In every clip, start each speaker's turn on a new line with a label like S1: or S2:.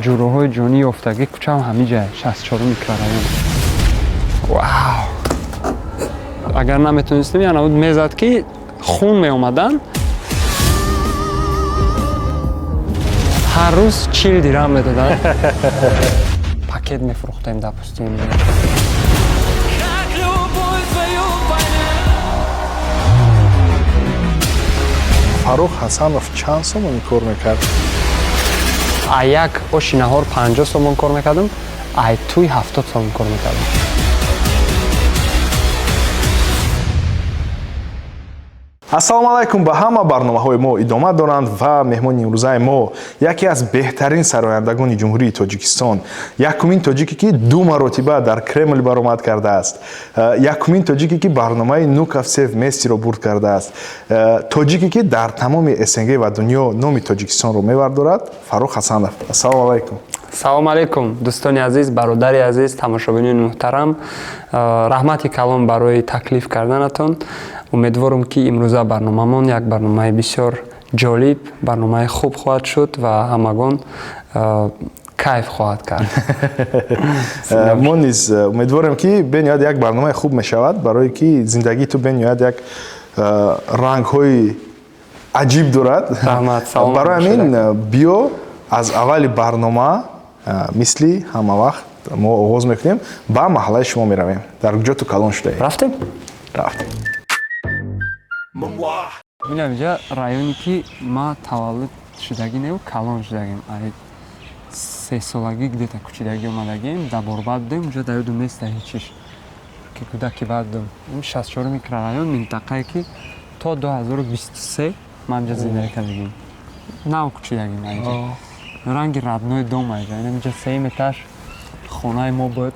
S1: ҷурӯҳои ҷонии ёфтагӣ кӯчаам ҳамин ҷая 64 микрорайон. Вау! Агар наметонистем яна буд мезад ки хун меомадан ҳар рӯз 40 дирҳам медоданд. Пакет мефурӯхтем, допустим.
S2: Фарух Ҳасанов чанд сомони кор мекард?
S1: Як оши наҳор 50 сомон кор мекардам, ай туй 70 сомон кор мекардам.
S2: ассалому алайкум, ба ҳама барномаҳои мо идома доранд ва меҳмони имрӯзаи мо яке аз беҳтарин сарояндагони ҷумҳурии Тоҷикистон, якумин тоҷике ки 2 маротиба дар Кремл баромад кардааст, якумин тоҷике ки барномаи Нукавсев Мессиро бурд кардааст, тоҷике ки дар тамоми СНГ ва дунё номи Тоҷикистонро мевардорад, Фарух Ҳасанов. Ассалому алайкум.
S1: Салом алейкум дӯстони азиз, бародари азиз, тамошобинони муҳтарам. Раҳмати калон барои таклиф карданатон. Умедворам ки имрӯза барномамон як барномаи бисёр ҷолиб, барномаи хуб хоҳад шуд ва ҳамагон кайф хоҳад кард.
S2: мо низ умедворем ки бениҳоят як барномаи хуб мешавад, барое ки зиндагии ту бениҳоят як рангҳои аҷиб дорад. Барои ҳамин биё аз аввали барнома мисли ҳама вақт мо оғоз мекунем, ба маҳаллаи шумо меравем. Дар куҷо ту калон шудаед?
S1: Рафтем?
S2: Рафтем.
S1: Бинам инҷа районе ки ма таваллуд шудагӣ небуд, калон шудагим. 3 солагӣ где-то кӯчидагӣ омадагим, даборбад будем, унҷа дар ёдум неста ҳечиш. Ки кӯдаки баъд будем. 64 микрорайон минтақае ки то 2023 ман инҷа зиндаги кардагим. Нав кӯчидагим инҷа. Ранги родной дом инҷа. Инҷа 3 этаж хонаи мо буд.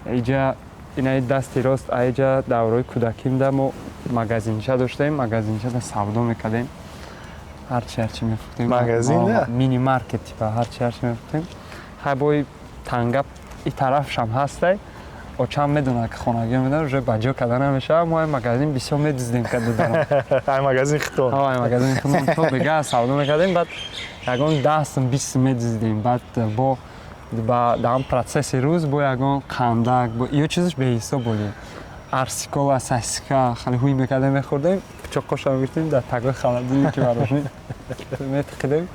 S1: Инҷа инаи дасти рост айҷа даврои кӯдакимда мо магазинча доштем, магазинчада савдо мекардем. Ҳарчи мефурӯхтем.
S2: Магазин да?
S1: Мини маркет типа ҳарчи мефурӯхтем. ҳайбои танга и тарафшам ҳастай. Очам медона ки хонагӣ медона, уже баҷо карда намешава. Мо магазин бисёр медиздем кададарам.
S2: Ай магазин хитон.
S1: Ай магазин хитон то бега савдо мекардем, баъд ягон 10 сум 20 сум медиздем. Баъд бо дар процесси рӯз бо ягон қандак бо ё чизаш беҳисоб будем. Арсикола, сасика, хали ҳуй мекардем мехӯрдем, пичоқошро мегирифтем дар тагои халадилӣ ки барошни метиқидем.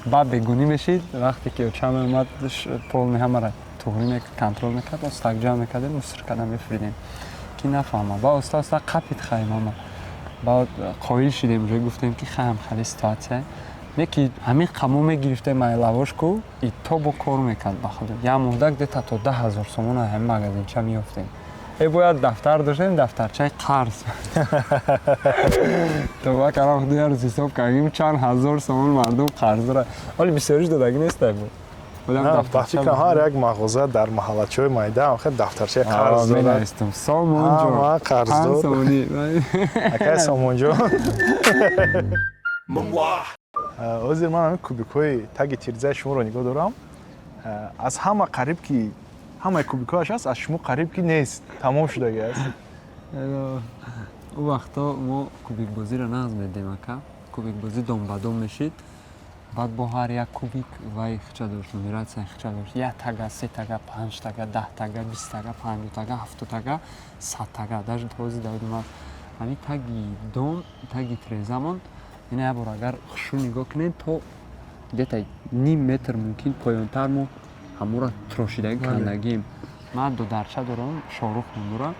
S1: Баъд бегунӣ мешид, вақте ки очам меомад полни ҳамаро туғрӣ мекард, контрол мекард, остак ҷамъ мекардем, муср карда мефуридем ки нафаҳма. Баъд оста қапид хаем ама. Баъд қоил шидем, ҷои гуфтем ки хаям хали ситуатсия неки ҳамин қамо мегирифтем ай лавошку и то бо кор мекард ба худ. Я моҳда где-то то 10,000 сомон ҳамин магазинча меёфтем. Бояд дафтар доштем, дафтарчаи қарз. То ба карам худ ярӯз ҳисоб кардем чанд ҳазор сомон мардум қарз дорад. Оли бисёриш додагӣ нестай бо.
S2: Вақти ки ҳар як мағоза дар маҳаллачаҳои майда охир дафтарчаи қарз дорад.
S1: Менавистам Солмонҷон.
S2: Қарздор. Акай Солмонҷон. ҳозир ман ҳамин кубикҳои таги тирзаи шуморо нигоҳ дорам. Аз ҳама қариб ки ҳамаи кубикҳояш аст, аз шумо қариб ки нест, тамом шудагиаст.
S1: У вақто мо кубикбозиро нағз медем ака. Кубикбозӣ дом ба дом мешид. Баъд бо ҳар як кубик вай хича дошт, нумератсияи хича дошт. 1 тага, 3 тага, 5 тага, 10 тага, 20 тага, 50 тага, 70 тага, 100 тага. Даже ҳозир давидман ҳамин таги дом, таги трезамон ина як бор агар хушу нигоҳ кунем то где-то ним метр мумкин поёнтар мо ҳамуро трошидагӣ кандагим. Ман додарча дорам, шорӯх номура.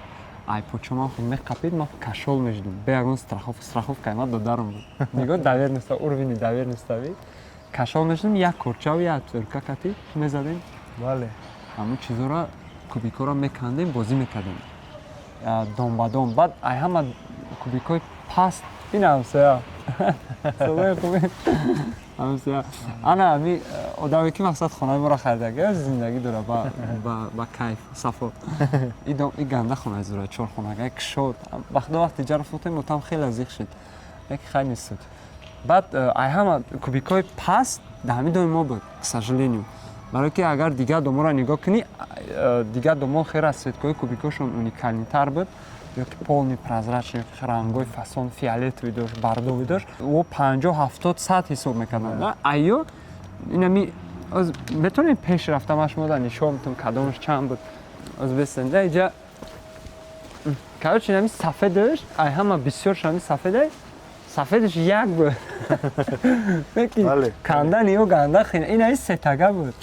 S1: Ай почома худ меқапид, ма кашол мешидам. Бе ягон страховка ма додарам буд. Нигоҳ доверенность, уровень доверенности. Кашол мешидам, як корчави, як отвёртка кати мезадем.
S2: Бале.
S1: Ҳамун чизоро кубикоро мекандем, бозӣ мекардем. Дом ба дом. Баъд ай ҳама кубикои паст инам сея. Садои хуби. Амсия. Ана ми одаме ки мақсад хонаи моро харидаги зиндагӣ дора ба кайф, сафо. И ганда хонаи зора, чорхонагаи кишод. Вақти ҷаро футем мотам хеле азиқ шид. Яки хайни суд. Баъд ай ҳама кубикои паст дар ҳамин доми мо буд, к сожалению. Барое ки агар дигар доморо нигоҳ кунӣ, дигар домон хеле аз светкои кубикошон уникальнитар буд. Ёки полный прозрачный, рангой фасон фиолетовый дошт, бордовый дошт. О 50, 70, 100 ҳисоб мекардам. Айё инами از بتونین پیش رفتمش شما نشونتون کدومش چند بود از بسنده اینجا کارچین همین سفیدش ای همه بسیار شمی سفیده سفیدش یک بود
S2: بله.
S1: کندن و گنده خیلی این سه تگه بود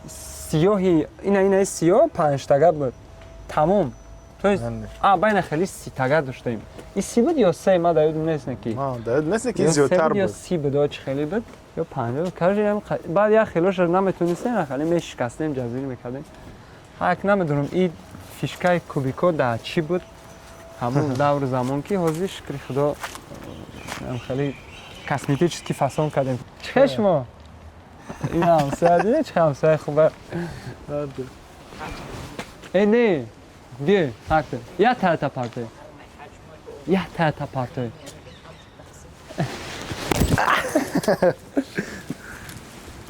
S1: سیاهی این سیاه 5 تگه بود تمام تو بین خیلی 30 تگه داشتیم این 30 بود یا 3 ما داید نیست نکی
S2: مثل که زیادتر بود
S1: یا 30 بود چه خیلی بود یا 5 بود کارچین بعد یا خیلیش نمیتونستیم خیلی میشکستیم جزیره میکردیم حق نمیدونم این فیشکای کوبیکو در چی بود همون دور زمان که حاضر شکر خدا خیلی کسمتیچسکی فاسون کردیم چشم این همسایه دیدی چه همسایه خوبه نه بیا حق یا تا پارتی یا تا پارتی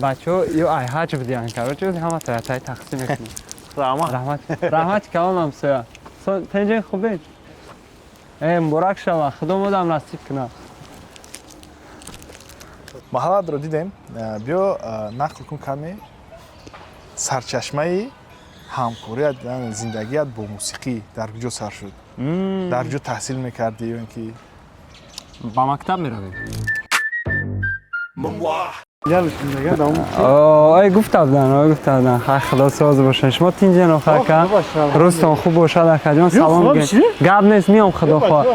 S1: بچه یو ای حاج بدیان کرد چون همه تا تقسیم میکنیم رحمت کام همسایه تنجه خوبه مبارک شما خدا مدام نصیب کنه
S2: маҳалат ро дидем биё нақл кун каме сарчашмаи ҳамкорият зиндагият бо мусиқӣ дар куҷо сар шуд дар куҷо таҳсил мекардӣ ё ин ки
S1: ба мактаб меравем گفتم خیلی خدا ساز باشن شما تینجن آخر کن روزتان خوب باشد اکجان سلام بگیم گب نیست میام خدا خواه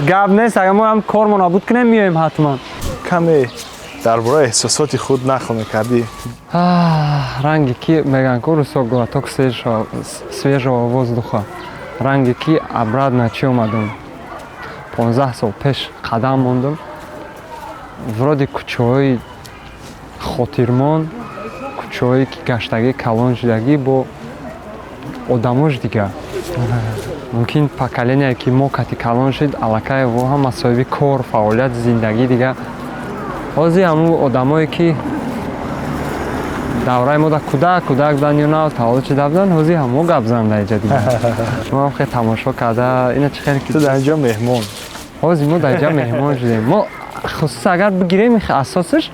S1: گب نیست اگر ما هم کار نابود کنیم میایم حتما
S2: каме дар бораи эҳсосоти худ нақл мекардӣ
S1: ранги ки меган ку рӯсо глоток свежего воздуха ранги ки обратно чи омадам 15 сол пеш қадам мондам вроде кӯчаҳои хотирмон кӯчаҳое ки гаштагӣ калон шудагӣ бо одамош дигар мумкин поколенияе ки мо кати калон шуд аллакай воҳа масоиби кор фаъолият зиндагӣ дигар ҳозир ҳамун одамое ки давраи мо да кӯдак буданд ё на таваллуд шуда буданд ҳозир ҳамо гап занда инҷа дигар шумо ҳам хеле тамошо карда ина чӣ хеле
S2: ту дар инҷо меҳмон
S1: ҳозир мо дар инҷа меҳмон шудем мо хусусан агар бигирем асосаш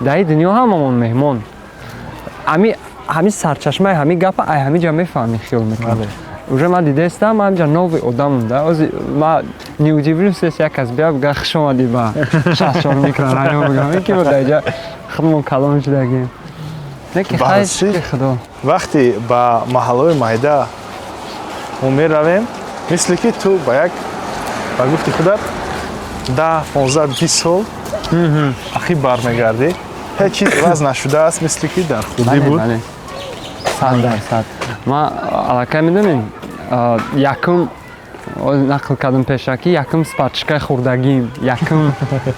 S1: дар ин дунё ҳамамон меҳмон ҳамин сарчашмаи ҳамин гапа ай ҳаминҷа мефаҳмӣ хиёл мекунӣ уже ман дидестам ҳаминҷа нови одамонда ҳозир ман не удивлюсь если як кас биёяд бигӯяд хуш омадӣ ба 64 микрорайон бигам ин ки мо дар инҷа худмон калон шудагем леки хайр шукри худо
S2: вақте ба маҳаллаҳои маҳида мо меравем мисли ки ту ба як ба гуфти худат 10-15-20 сол ахӣ бармегардӣ ҳеҷ чиз иваз нашудааст мисли ки дар худӣ буд
S1: 100%. Ма аллакай медонем якум нақл кардам пеша ки якум спачкаи хурдагим якум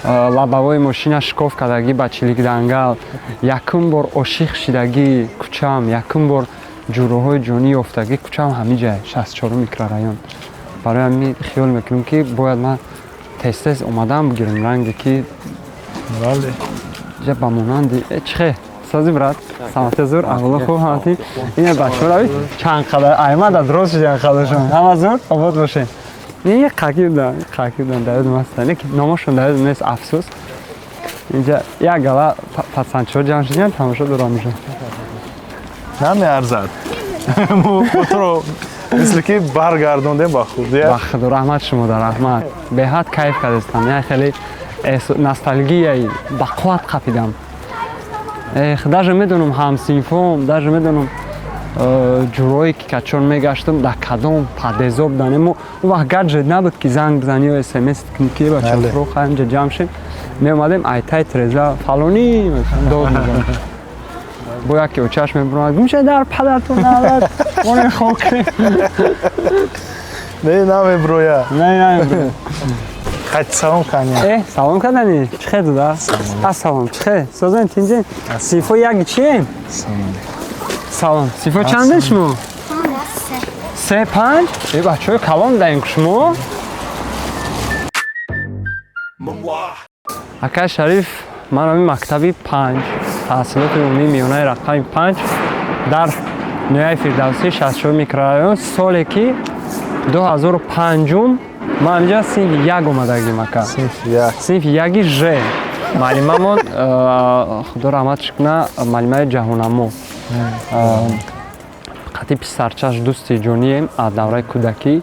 S1: лабавои машина шикоф кардагӣ ба чилик дангал якум бор ошиқ шидагӣ кӯчам якум бор ҷуроҳои ҷонӣ ёфтагӣ кӯчам ҳамин ҷай 64 микрорайон барои ҳамин хиёл мекунам ки бояд ман тез омадан бигирам ранге ки ҷа ба монанди чихе сази брат самати зур аввало хуб ҳаматӣ ина бачаҳо равӣ чанд қадар аймада дроз шудан қадаршон ҳама зур обод бошем ин қаки будан давид маста леки номашон давид нест афсӯс инҷа як гала пасандчиҳо ҷамъ шудем тамошо дуромишон
S2: намеарзад мо туро мисли ки баргардондем ба худия
S1: ба худо раҳмат шумода раҳмат беҳад кайф кардастам як хеле ностальгияи ба қувват қапидам даже медонам ҳамсинфом даже медонам ҷурое ки качон мегаштам дар кадом падезо буданд он вақт гаджет набуд ки занг бизанӣ ё смс ки бачаҳо инҷа ҷамъ шем меомадем айтай треза фалонӣ дод мезанем бо яке очаш мебуромад гумша дар падартон навад оне хоке
S2: не намеброя хати салом кани
S1: салом кардани чихе дуда ассалом чихе созен тинҷен сифо яги чием салом сифо чанден шумо 3-5 бачаҳои калон даем шумо акай шариф ман ҳамин мактаби 5 таҳсилоти умумии миёнаи рақами 5 дар ноҳияи фирдавсӣ 64 микрорайон соле ки 2005 ман ҳаминҷа синфи 1 омадагим ака синфи 1 ж маълимамон худо раҳматш куна маълимаи ҷаҳонамо қати писарчаш дӯсти ҷонием аз давраи кӯдакӣ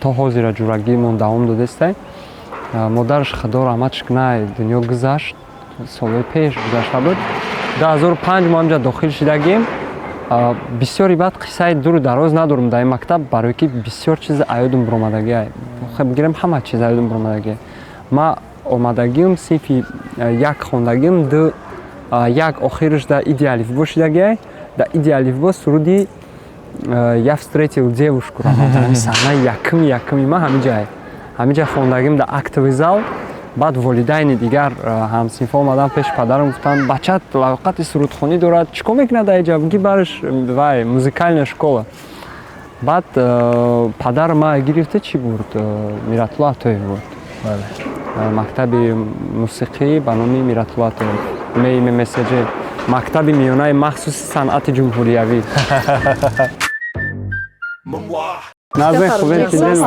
S1: то ҳозира ҷурагимон давом додестай модараш худо раҳматш куна дунё гузашт солҳои пеш гузашта буд 2005 мо ҳамҷа дохил шидагем бисёри баъд қиссаи дуру дароз надорум дар ин мактаб барои ки бисёр чиз аёдум биромадагиай бигирем ҳама чиз аёдум биромадагиай ма омадагим синфи як хондагим ду як охираш да иди алифбо шидагиай да иди алифбо суруди я встретил девушку раматами саҳнаи якми ма ҳамиҷа хондагим да актовый зал баъд волидайни дигар ҳамсинфҳо омадан пеши падарам гуфтанд бачат лаёқати сурудхонӣ дорад чӣ кор мекунад аиҷа ги барш вай музикальная школа баъд падар ма гирифта чӣ бурд Миратулло Атоев бурд мактаби мусиқӣ ба номи Миратулло Атоев ММСЖ мактаби миёнаи махсуси санъати ҷумҳуриявӣ назарин хубем тинден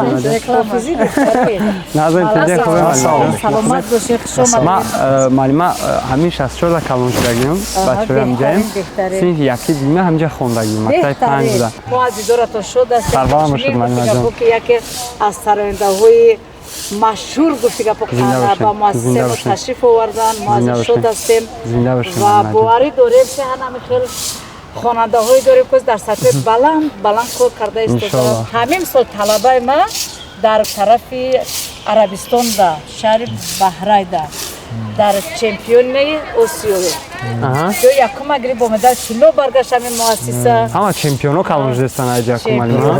S1: назарин тинден хубем
S3: саломат бошед хушомадед
S1: ма маълима ҳамин 64 калон шудагим бачаҳоям ҷаем синфи яки дима ҳамҷа хондагим мактаби 5 да
S3: мо аз дидоратон шод ҳастем
S1: сарвалам бошед маълима ҷон
S3: ки яке аз сарояндаҳои машҳур гуфти гапо ба муассисамо ташриф овардан мо аз шод ҳастем ва боварӣ дорем ки ҳанами хел хонандаҳое дорем ки дар сатҳи баланд кор карда истода ҳамин сол талабаи ма дар тарафи арабистон да шаҳри баҳрайда дар чемпиони осиёве ё якума гирифт бо медали тилло баргашт ҳамин муассиса
S1: ҳама чемпионо калон шудестан аиҷа маълима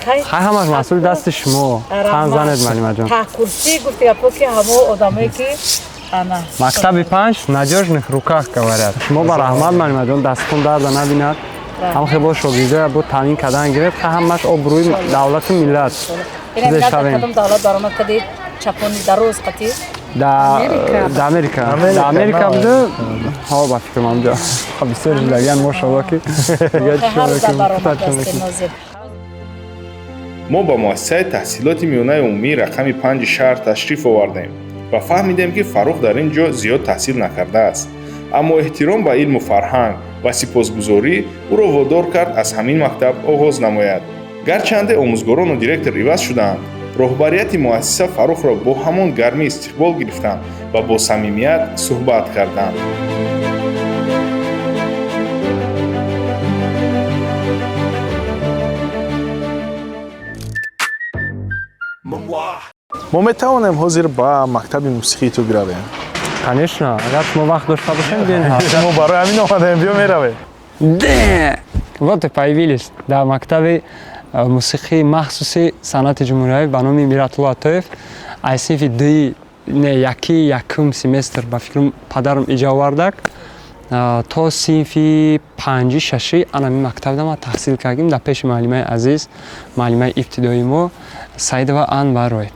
S1: хай ҳамаш масъули дасти шумо хан занед маълима ҷон
S3: курсӣ гуфти гапо ки ҳамо одамое ки
S1: мактаби 5 надёжных руках говорят шумо ба раҳмат маълима ҷон дастатон дарда набинад ҳамхе бо шогирдоя бо таълим кардан гирефт ҳамаш обрӯи давлату миллат
S3: давлат даромад кади чапони дароз қатӣ
S1: да Америка буду ҳо ба фикрам ҷа бисёр ҷилагиян мошалло ки
S2: мо ба муассисаи таҳсилоти миёнаи умумии рақами 5 шаҳр ташриф овардем ва фаҳмидем ки Фаррух дар ин ҷо зиёд таҳсил накардааст аммо эҳтиром ба илму фарҳанг ва сипосгузорӣ ӯро водор кард аз ҳамин мактаб оғоз намояд гарчанде омӯзгорону директор иваз шудаанд роҳбарияти муассиса Фаррухро бо ҳамон гармӣ истиқбол гирифтанд ва бо самимият суҳбат карданд. мо метавонем ҳозир ба мактаби мусиқии ту биравем?
S1: конечно агар шумо вақт дошта бошем биён
S2: мо барои ҳамин омадаем биё меравем
S1: вот и появились дар мактаби мусиқии махсуси санъати ҷумҳуриявӣ ба номи Миратулло Атоев аз синфи дуи якум семестр ба фикрам падарам иҷа овардак то синфи 5-6 анами мактабда ма таҳсил кардем дар пеши маълимаи азиз маълимаи ибтидои мо Саидова Анварой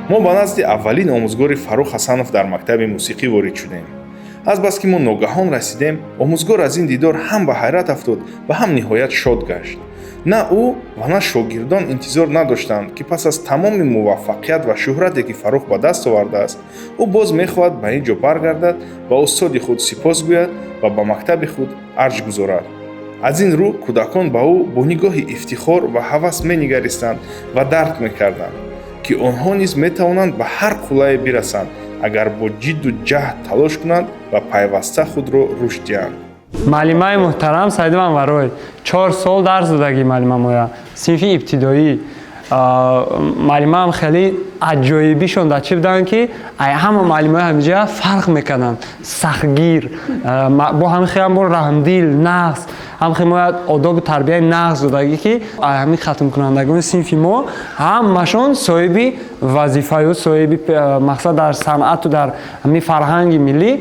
S2: мо ба назди аввалин омӯзгори Фаррух Ҳасанов дар мактаби мусиқӣ ворид шудем. Азбаски мо ногаҳон расидем, омӯзгор аз ин дидор ҳам ба ҳайрат афтод ва ҳам ниҳоят шод гашт. На ӯ ва на шогирдон интизор надоштанд ки пас аз тамоми муваффақият ва шӯҳрате ки Фаррух ба даст овардааст, ӯ боз мехоҳад ба ин ҷо баргардад ва устоди худ сипос гӯяд ва ба мактаби худ арҷ гузорад. аз ин рӯ кӯдакон ба ӯ бо нигоҳи ифтихор ва ҳавас менигаристанд ва дарк мекарданд ки онҳо низ метавонанд ба ҳар қуллае бирасанд агар бо ҷидду ҷаҳд талош кунанд ва пайваста худро рушд диҳанд.
S1: маълимаи муҳтарам Саидова Анварой 4 сол дарс додагӣ маълима моя синфи ибтидоӣ маълимаам хеле аҷоибишон дар чӣ буданд ки ҳама маълимаи ҳамиҷа фарқ мекарданд сахтгир бо ҳамин хелам бо раҳмдил нағз ҳам химоят одобу тарбияи нағз додагӣ ки ҳамин хатмкунандагони синфи мо ҳамашон соҳиби вазифаю соҳиби мақсад дар санъату дар ҳамин фарҳанги миллӣ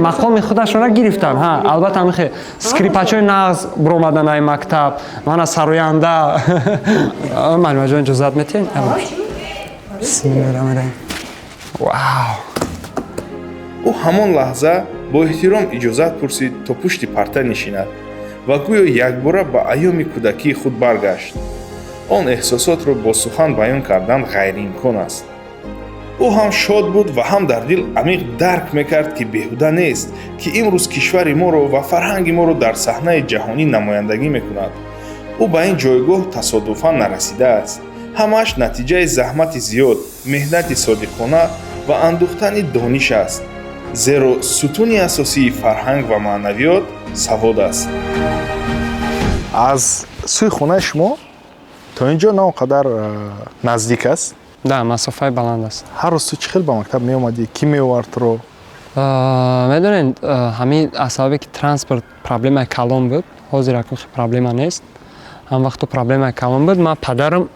S1: мақоми худашона гирифтанд албатта ҳамин хел скрипачои нағз биромадан ай мактаб мана сароянда маълима ҷон иҷозат метиҳед вау
S2: ӯ ҳамон лаҳза бо эҳтиром иҷозат пурсид то пушти парта нишинад ва гӯё якбора ба айёми кӯдакии худ баргашт. он эҳсосотро бо сухан баён кардан ғайриимкон аст. ӯ ҳам шод буд ва ҳам дар дил амиқ дарк мекард, ки беҳуда нест, ки имрӯз кишвари моро ва фарҳанги моро дар саҳнаи ҷаҳонӣ намояндагӣ мекунад. ӯ ба ин ҷойгоҳ тасодуфан нарасидааст. ҳамааш натиҷаи заҳмати зиёд, меҳнати содиқона ва андӯхтани дониш аст. зеро сутуни асосии фарҳанг ва маънавиёт савод аст. аз сӯи хонаи шумо то ин ҷо на он қадар наздик аст?
S1: Да, масофаи баланд аст.
S2: ҳар рӯз ту чӣ хел ба мактаб меомадӣ? Кӣ меовард туро?
S1: Медонед, ҳамин аз сабабе ки транспорт проблемаи калон буд, ҳозир акун проблема нест. ҳам вақту проблемаи калон буд, ман падарам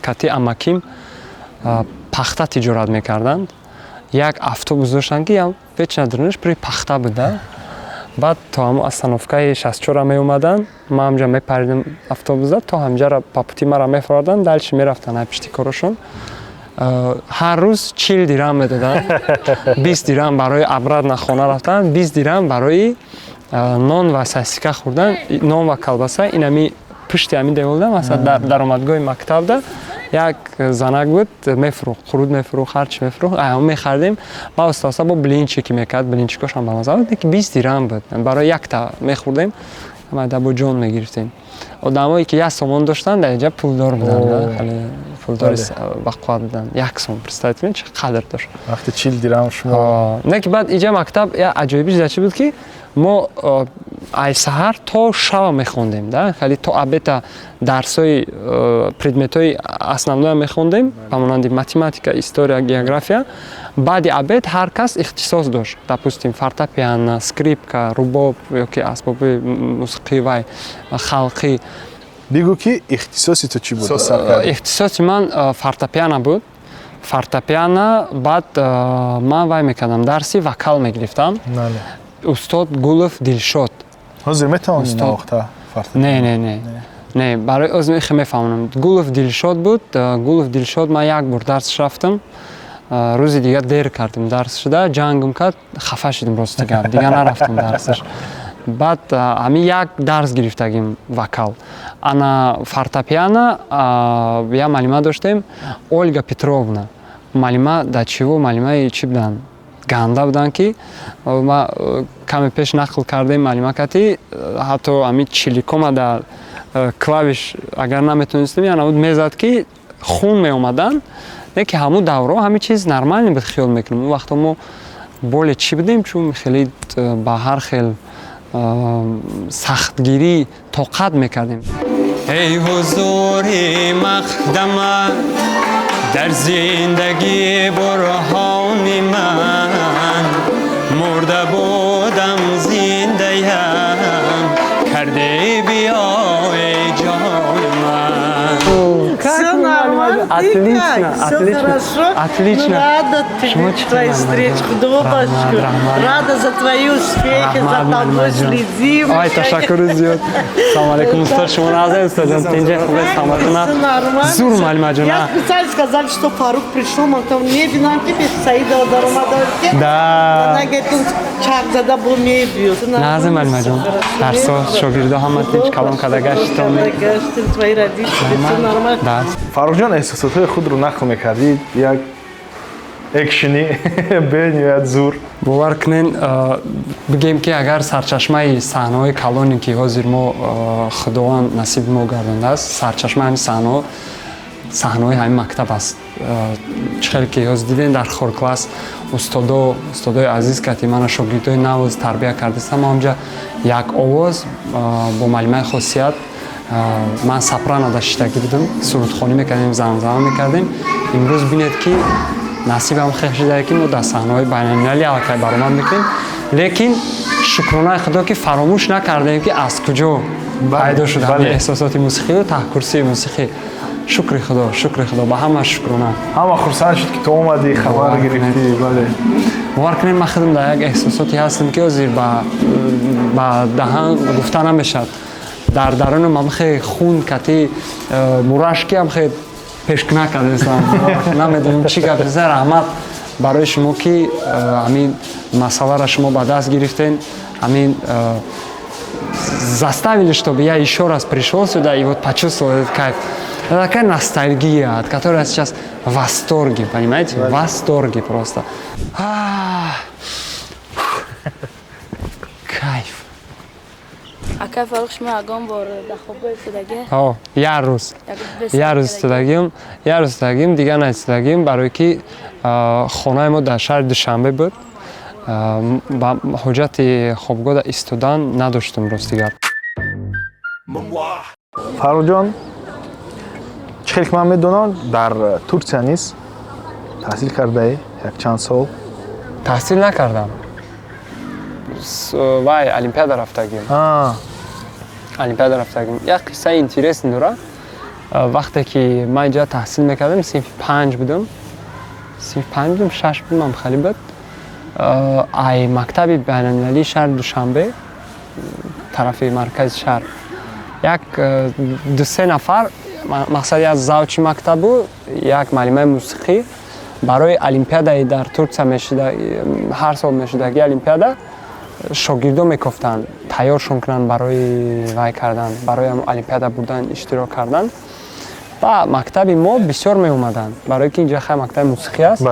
S1: кати амаким пахта тиҷорат мекарданд. Як автобус доштанд, ки вечна дурниш при пахта буда. Баъд то ҳамо остановкаи 64 меомаданд, ман ҳамҷа мепаридам автобуса, то ҳамҷара па пути мара мефародан, дальше мерафтан ай пишти корашон. ҳар рӯз 40 дирҳам медоданд. 20 дирҳам барои обратно хона рафтан, 20 дирҳам барои нон ва сосиска хӯрдан, нон ва колбаса. Инами пишти ҳамин деволда масалан дар даромадгоҳи мактабда як занак буд, мефурӯхт, қурут мефурӯхт, ҳарчи мефурӯхт. Ҳам мехардем. Ва устоса бо блинчики мекард, блинчикошам ба маза буд, ки 20 дирҳам буд. Барои якта мехӯрдем, майда бо ҷон мегирифтем. Одамое ки 1 сомон доштанд, дар инҷа пулдор буданд, хеле пулдори бақувват буданд. 1 сом, представете кунед чӣ қадр дошт.
S2: Вақти 40 дирҳам шумо.
S1: Не ки баъд инҷа мактаб я аҷоибиш дар чӣ буд, ки мо ай саҳар то шава мехондем, да, хали то обеда дарсои предметои основное мехондем, ба монанди математика, история, география. Баъди обед ҳар кас ихтисос дошт. Допустим, фортепиано, скрипка, рубоб ёки асбоби мусиқӣ ва халқӣ.
S2: Бигӯ ки ихтисоси ту чӣ буд?
S1: Ихтисоси ман фортепиано буд. Фортепиано, баъд ман вай мекардам, дарси вокал мегирифтам. Устод Гулов Дилшод.
S2: ҳозир метавонӣ навохта фортепиано?
S1: Не, барои озми хе мефаҳмонам. Гулов Дилшод буд. Гулов Дилшод ман як бор дарсиш рафтам. Рӯзи дигар дер кардем дарсшуда, ҷангам кард, хафа шудем рости гап. Дигар нарафтам дарсиш. Баъд ҳамин як дарс гирифтагим вокал. Ана фортепиано я маълима доштем, Ольга Петровна. Маълима дачиво, маълимаи чӣ буданд? Ганда буданд, ки ма каме пеш нақл кардем маълима кати, ҳатто ҳамин чиликома дар клавиш агар наметонистем, яна буд мезад, ки хун меомаданд. Не ки ҳамун давро ҳамин чиз нормалӣ буд, хиёл мекунем. Он вақто мо боле чӣ будем, чун хеле ба ҳар хел сахтгирӣ тоқат мекардем. эй ҳузури мақдама дар зиндагӣ бурҳони ман, мурда будам зиндаям, карде биё эй ҷони ман.
S3: Все нормально.
S1: Отлично, отлично, отлично.
S3: Рада тебе твоей встрече, Дубочку. Рада за твои успехи, за тобой следим.
S1: Ой, ташаккур зиёд. Салом алейкум, устод, шумо назар устодам, тинҷа хубест, тамакуна. Зур маълима ҷона.
S3: Я специально сказал, что Фарук пришел, мы там не бинам теперь Саида Даромадовке.
S1: Да.
S3: Она говорит, он чак зада был не бьет.
S1: Назар маълима ҷон. Дарсо шогирдо ҳама тинҷ калом када гаштон.
S3: Гаштем, твои родители, все нормально.
S1: Да.
S2: Фаруқҷон, эҳсосотҳои худро нақл мекардид, як экшени бениҳоят зур.
S1: бовар кунед, бигем ки агар сарчашмаи саҳнаҳои калоне ки ҳозир мо худованд насиби мо гардондааст, сарчашмаи ҳамин саҳнаҳои ҳамин мактаб аст. чӣ хеле ки ҳозир дидем дар хоркласс устодои азиз кати мана шогирдои навоз тарбия кардастам, мо ҳамҷа як овоз бо маълимаи хосият. Ман сопрано дар шитагӣ будам, сурудхонӣ мекардем, замзама мекардем. Имрӯз бинед ки насибам хеш шудае ки мо дар саҳнаҳои байналмилалӣ аллакай баромад мекунем. Лекин шукронаи худо ки фаромӯш накардем ки аз куҷо пайдо шуд ҳамин эҳсосоти мусиқию таҳкурсии мусиқӣ. шукри худо, ба ҳама шукрона.
S2: ҳама хурсанд шуд ки ту омадӣ, хабар гирифтӣ.
S1: бовар кунед, ман худам дар як эҳсосоти ҳастам ки ҳозир ба даҳан гуфта намешавад. Дар даруни ман хеле хун кати мурашки ҳам хеле пешкуна кардастам. Намедонам чӣ гап аст. раҳмат барои шумо ки ҳамин масъаларо шумо ба даст гирифтен, ҳамин заставили, чтобы я еще раз пришел сюда и вот почувствовал этот кайф. Это такая ностальгия, от которой я сейчас в восторге, понимаете? В восторге просто. Кайф.
S4: Ака фарқ шумо агон бор дахобе фудаге.
S1: О, ярус. Ярус дагим, дига найстагим, барои ки хонаи мо дар шаҳри Душанбе буд. Ба ҳуҷҷати хобгоҳ истодан надоштум ростигар.
S2: Фаруҷон, чӣ хел ки ман медонам, дар Турсия низ таҳсил кардаӣ якчанд сол?
S1: Таҳсил накардам. Вай олимпиада рафтагим. Олимпиада рафтагим. Як қиссаи интересный дора. Вақте ки ман инҷа таҳсил мекардам, синфи 5 будам. Синфи 5 будам, 6 будам хали буд. Ай мактаби байналмилалии шаҳри Душанбе, тарафи маркази шаҳр. Як 2-3 нафар, мақсади аз завчи мактабу, як маълимаи мусиқӣ барои олимпиадаи дар Турсия ҳар сол мешудаги олимпиада шогирдо мекофтанд, тайёршон кунанд барои вай кардан, барои олимпиада бурдан, иштирок кардан. Ба мактаби мо бисёр меомаданд, барои ки инҷа хай мактаби мусиқӣ аст.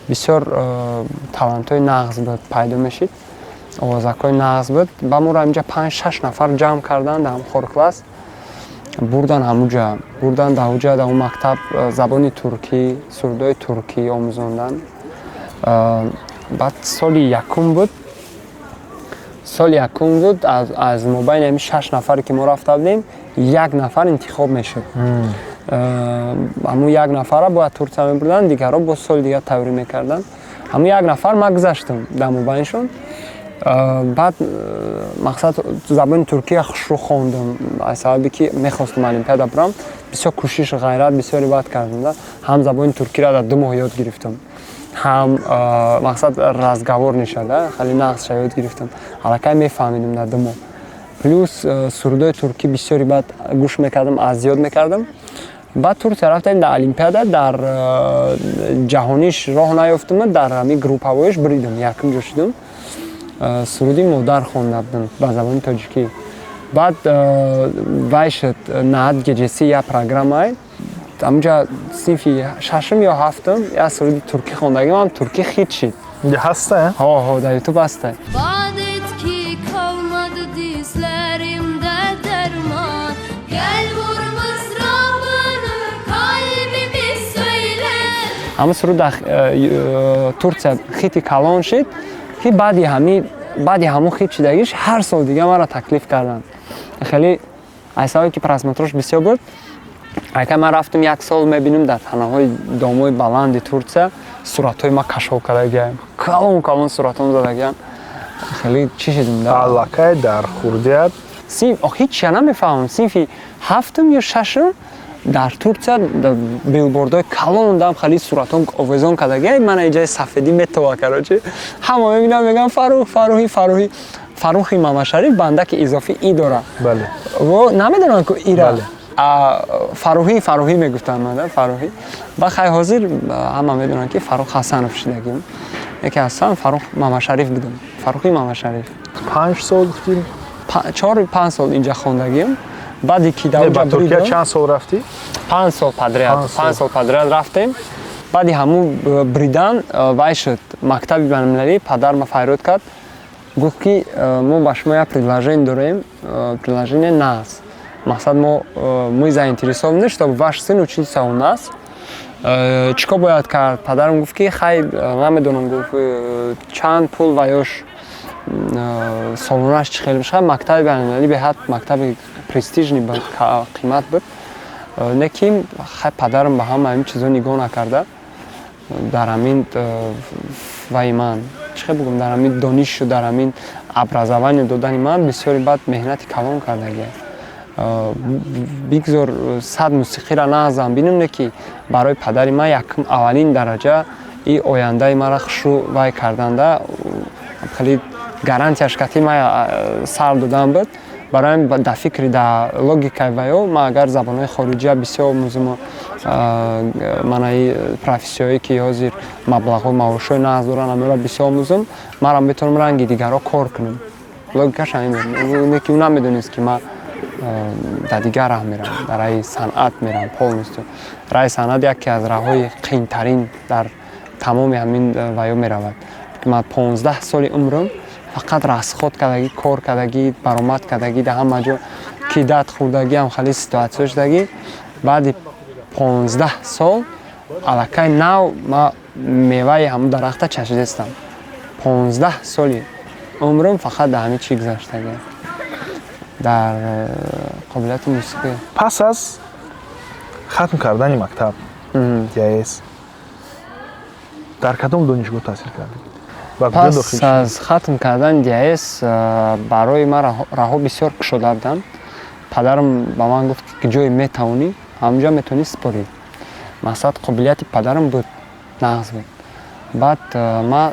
S1: бисёр талантҳои нағз буд пайдо мешид, овозакҳои нағз буд. Ба моро инҷа 5-6 нафар ҷамъ кардан дар хор класс, бурдан ҳамуҷа, бурдан дар он мактаб забони туркӣ, сурдои туркӣ омӯзондан. Баъд соли якум буд, аз мобайни ҳамин 6 нафаре ки мо рафта будем, як нафар интихоб мешуд. Ҳамун як нафара бояд Турсия мебурданд, дигарро бо соли дигар таврӣ мекарданд. Ҳамун як нафар ман гузаштам дар мобайншон. Баъд мақсад забони туркия хушрӯ хондам, аз сабаби ки мехостам олимпиада бурам. Бисёр кӯшиш, ғайрат, бисёр рибат кардам. Ҳам забони туркиро дар 2 моҳ ёд гирифтам, ҳам мақсад разговор нишада, хали нағзша ёд гирифтам. Аллакай мефаҳмидам дар 2 моҳ. Плюс сурдои туркӣ бисёр рибат гӯш мекардам, аз ёд мекардам. Баъд Турсия рафтем дар олимпиада, дар ҷаҳониш роҳ наёфтам, дар ҳамин группавоиш буридам, якум ҷо шудам. Суруди модар хонда будам ба забони тоҷикӣ. Баъд вай шуд наат ГЖС я программае. Ҳамуҷа синфи 6 ё 7 я суруди туркӣ хондагимам, туркӣ хит шид.
S2: Инҷа ҳаста?
S1: Ҳо, дар ютуб ҳаста.
S5: Badet ki kalmadı dizlerimde derman. Gel vur mızrabını kalbimi söyle.
S1: Ҳама суруд дар Турсия хити калон шид, ки баъди ҳамун хит шидагиш ҳар сол дига маро таклиф карданд. Хеле аз сабаби ки просмотрош бисёр буд, ака ман рафтам як сол мебинам дар танаҳои домои баланди Турсия суратҳои ман кашф кардагиам, калон суратҳом задагиам. Хеле чӣ шидам да?
S2: Аллакай дар хурдият.
S1: Ҳеҷ намефаҳмам, синфи 7 ё 6 дар Турсия билбордҳои калон дам хали суратҳом овезон кардагиам. Ман инҷаи сафедӣ метова карочи. Ҳама мебинам мегӯям Фаррухи Мамашариф бандаки изофӣ и дора.
S2: Бале.
S1: Во намедонам ки ира. Фаррухи мегуфтам ман, Фаррухи. Ва хай ҳозир ҳама медонанд ки Фаррух Ҳасанов шидагим. Яке ҳастам Фаррух Мамашариф будам. Фаррухи Мамашариф.
S2: 5 сол гуфтим?
S1: 4-5 сол инҷа хондагим. Баъди ки дар
S2: ба Туркия чанд сол рафтӣ?
S1: 5 сол подряд рафтем. Баъди ҳамун бридан вай шуд мактаби байналмилалӣ, падар ма файрод кард. Гуфт ки мо ба шумо як предложение дорем, предложение нағз. Мақсад мы заинтересованы, чтобы ваш сын учился у нас. Чӣ кор бояд кард? Падарам гуфт ки хай намедонам, гуфт чанд пул ва ёш солонааш чӣ хел мешавад. Мактаби байналмилалӣ беҳад мактаби престижни буд, қимат буд. Лекин хай падарам ба ҳама ҳамин чизо нигоҳ накарда. Дар ҳамин ваи ман чӣ хел бигӯям, дар ҳамин донишу, дар ҳамин образование додани ман бисёри баъд меҳнати калон кардагиам. Бигзор 100 мусиқиро нағзам бинам, ки барои падари ман якум аввалин дараҷа и ояндаи маро хушрӯ вай карданда хеле гарантияш кати ман сар додан буд. Барои дар фикри, дар логикаи ваё ман агар забонҳои хориҷия бисёр омӯзам, манаи профессияҳое ки ҳозир маблағҳои маошҳои нағз доранд, аморо бисёр омӯзам, манам метавонам ранги дигарро кор кунам. логикаш ҳамин ки ӯ намедонист ки ман дар дигар раҳ мерам, дар раҳи санъат мерам полностью. Раҳи санъат яке аз раҳҳои қиинтарин дар тамоми ҳамин ваё меравад. Ман 15 соли умрам фақат расход кардагӣ, кор кардагӣ, баромад кардагӣ, дар ҳама ҷо кидат хӯрдагӣ, ҳамхали ситуатсия шудагӣ. Баъди 15 сол аллакай нав ман меваи ҳамун дарахта чашидистам. 15 соли умрам фақат дар ҳамин чӣ гузаштагӣ. Дар қобилияти мусиқӣ.
S2: пас аз хатм кардани мактаб ДС дар кадом донишгоҳ таҳсил кардед?
S1: Пас аз хатм кардани ДС барои ман раҳҳо бисёр кушода буданд. Падарам ба ман гуфт ки ҷое метавонӣ, ҳамонҷо метавонӣ спорӣ. Мақсад қобилияти падарам буд, нағз буд. Баъд ман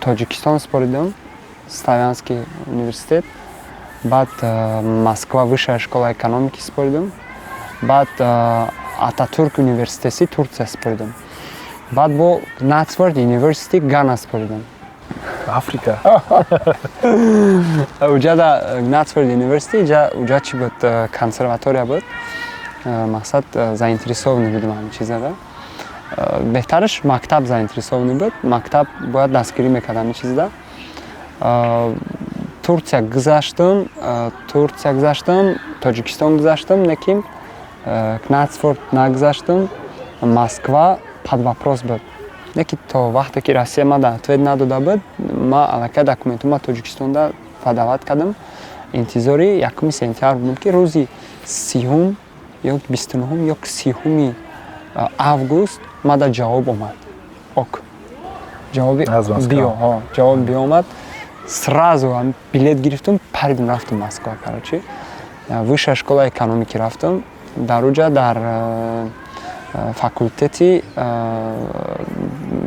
S1: Тоҷикистон споридам, Славянский университет. Баъд Москва высшая школа экономики споридам. Баъд Ататурк университети Турция споридам. Баъд бо Нацворд University Гана споридам.
S2: Африка.
S1: Уҷа да Нацворд University, уҷа чӣ буд? Консерватория буд. Мақсад заинтересованӣ будам ҳамин чиза да. Беҳтараш мактаб заинтересованӣ буд. Мактаб бояд дастгирӣ мекард ҳамин чизда. Турция гузаштам, Тоҷикистон гузаштам, лекин Нацворд нагузаштам, Москва под вопрос буд. Лекин то вақте ки Россия ман ответ надода буд, ман аллакай документума Тоҷикистонда подават кардам. Интизори 1 сентябр будам ки рӯзи 30 ё 29 ё 30 август мада ҷавоб омад. Ок. Ҷавоби биомад. Сразу билет гирифтам, паридам рафтам Москва, короче. Высшая школа экономики рафтам. Дар уҷа дар факултети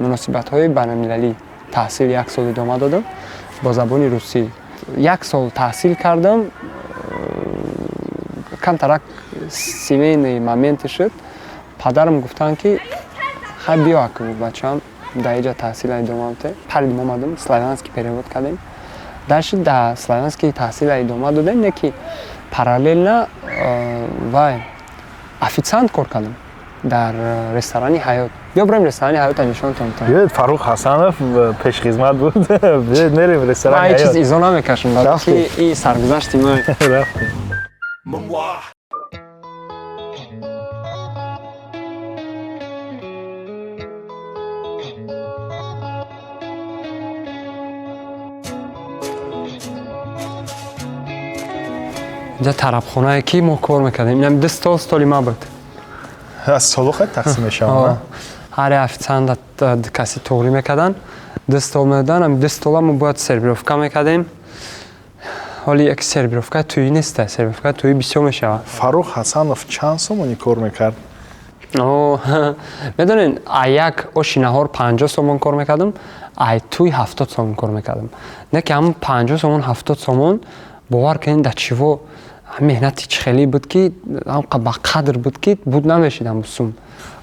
S1: муносибатҳои байналмилалӣ таҳсил 1 сол идома додам бо забони русӣ. 1 сол таҳсил кардам. Камтарак семейный моменте шуд. Падарам гуфтанд ки хай биё аку бачаам дар иҷа таҳсила идома буда. Паридам омадам, славянский перевод кардем. Дальше дар славянский таҳсила идома додем, леки параллелна вай официант кор кардам дар ресторани Ҳаёт. Биё бирем ресторани Ҳаёта нишонтон.
S2: Биёед Фарух Ҳасанов пешхизмат буд. Биёед нерем ресторани
S1: Ҳаёт. Ман чиз
S2: Ҳаёт.
S1: изо намекашам, балки ин саргузашти ман.
S2: Рафтем.
S1: Инҷа тарабхонае ки мо кор мекардем. Инам 2 стол столи ман буд.
S2: аз солохат тақсим мешавад.
S1: ҳар официант каси тоғрӣ мекардан, 2 стол медодан, ами 2 стола мо бояд сервировка мекардем. ҳоли як сервировка тӯӣ нест, сервировка тӯӣ бисёр мешавад.
S2: Фарух Ҳасанов чанд сомонӣ кор мекард?
S1: медонед як оши наҳор 50 сомон кор мекардам, ай тӯи 70 сомон кор мекардам. Не ки ҳамон 50 сомон 70 сомон бовар кунед дар чиво меҳнати чӣ хеле буд ки ба қадр буд ки буд намешидам сум.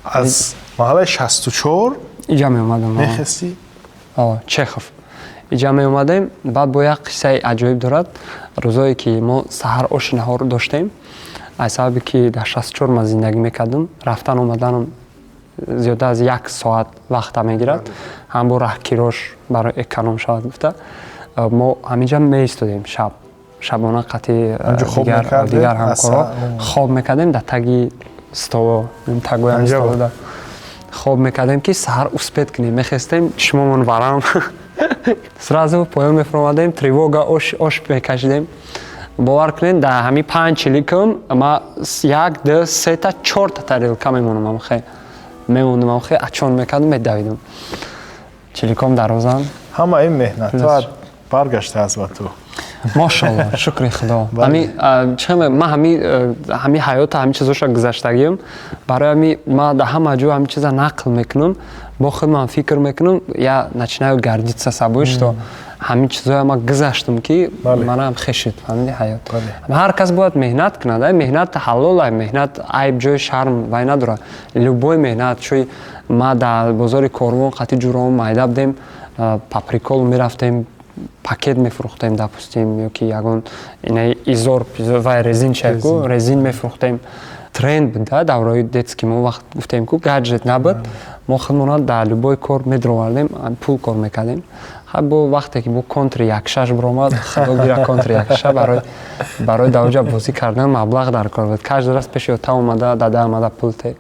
S2: аз маҳалаи 64
S1: иҷа меомадам.
S2: мехести?
S1: Чехов. иҷа меомадем. Баъд бо як қиссаи аҷоиб дорад. рӯзое ки мо саҳар оши наҳор доштем, аз сабаби ки дар 64 ман зиндагӣ мекардам, рафтан омаданам зиёда аз 1 соат вақта мегирад. ҳам бо раҳкирош барои эконом шавад гуфта мо ҳаминҷа меистодем шабона қатъи дигар ҳамкорҳо хоб мекардем дар таги столо, тагоям столода хоб мекардем ки саҳар успед кунем. Мехестем чишмомон варам сразу поён мефаромадем, тревога ош мекашидем. бовар кунед дар ҳамин 5 чиликам ма 1 2 3 та 4 та тарелка мемонам. мемондам амхе ачон мекардам, медавидам. чиликом дарозан.
S2: ҳама ин меҳнатат баргаштааст ба ту.
S1: Мошалло, шукри худо. Ман ҳамин ҳаёта ҳамин чизоша гузаштагиам. Барои ман дар ҳама ҷо ҳамин чиза нақл мекунам. Бо худман фикр мекунам, я начинаю гордиться собой, что ҳамин чизоя ман гузаштам ки манам хешид ҳамин ҳаёт. Ҳар кас бояд меҳнат кунад, меҳнат ҳалол, меҳнат айб ҷои шарм вай надорад. Любой меҳнат, чӯи ма дар бозори Корвон қатъи ҷуроҳо майда будем, паприкол мерафтем, пакет мефурохтем допустим ёки ягон инаи изор ва резинчаку резин мефурохтем тренд буда даврои детский мо вақт гуфтем ку гаджет набуд мо худмона дар любой кор медровардем пул кор мекардем бо вақте ки бо контри якшаш биромад худо гира контри якша барои давҷа бозӣ кардан маблағ дар кор буд каждый раз пеши ота омада дада омада пул те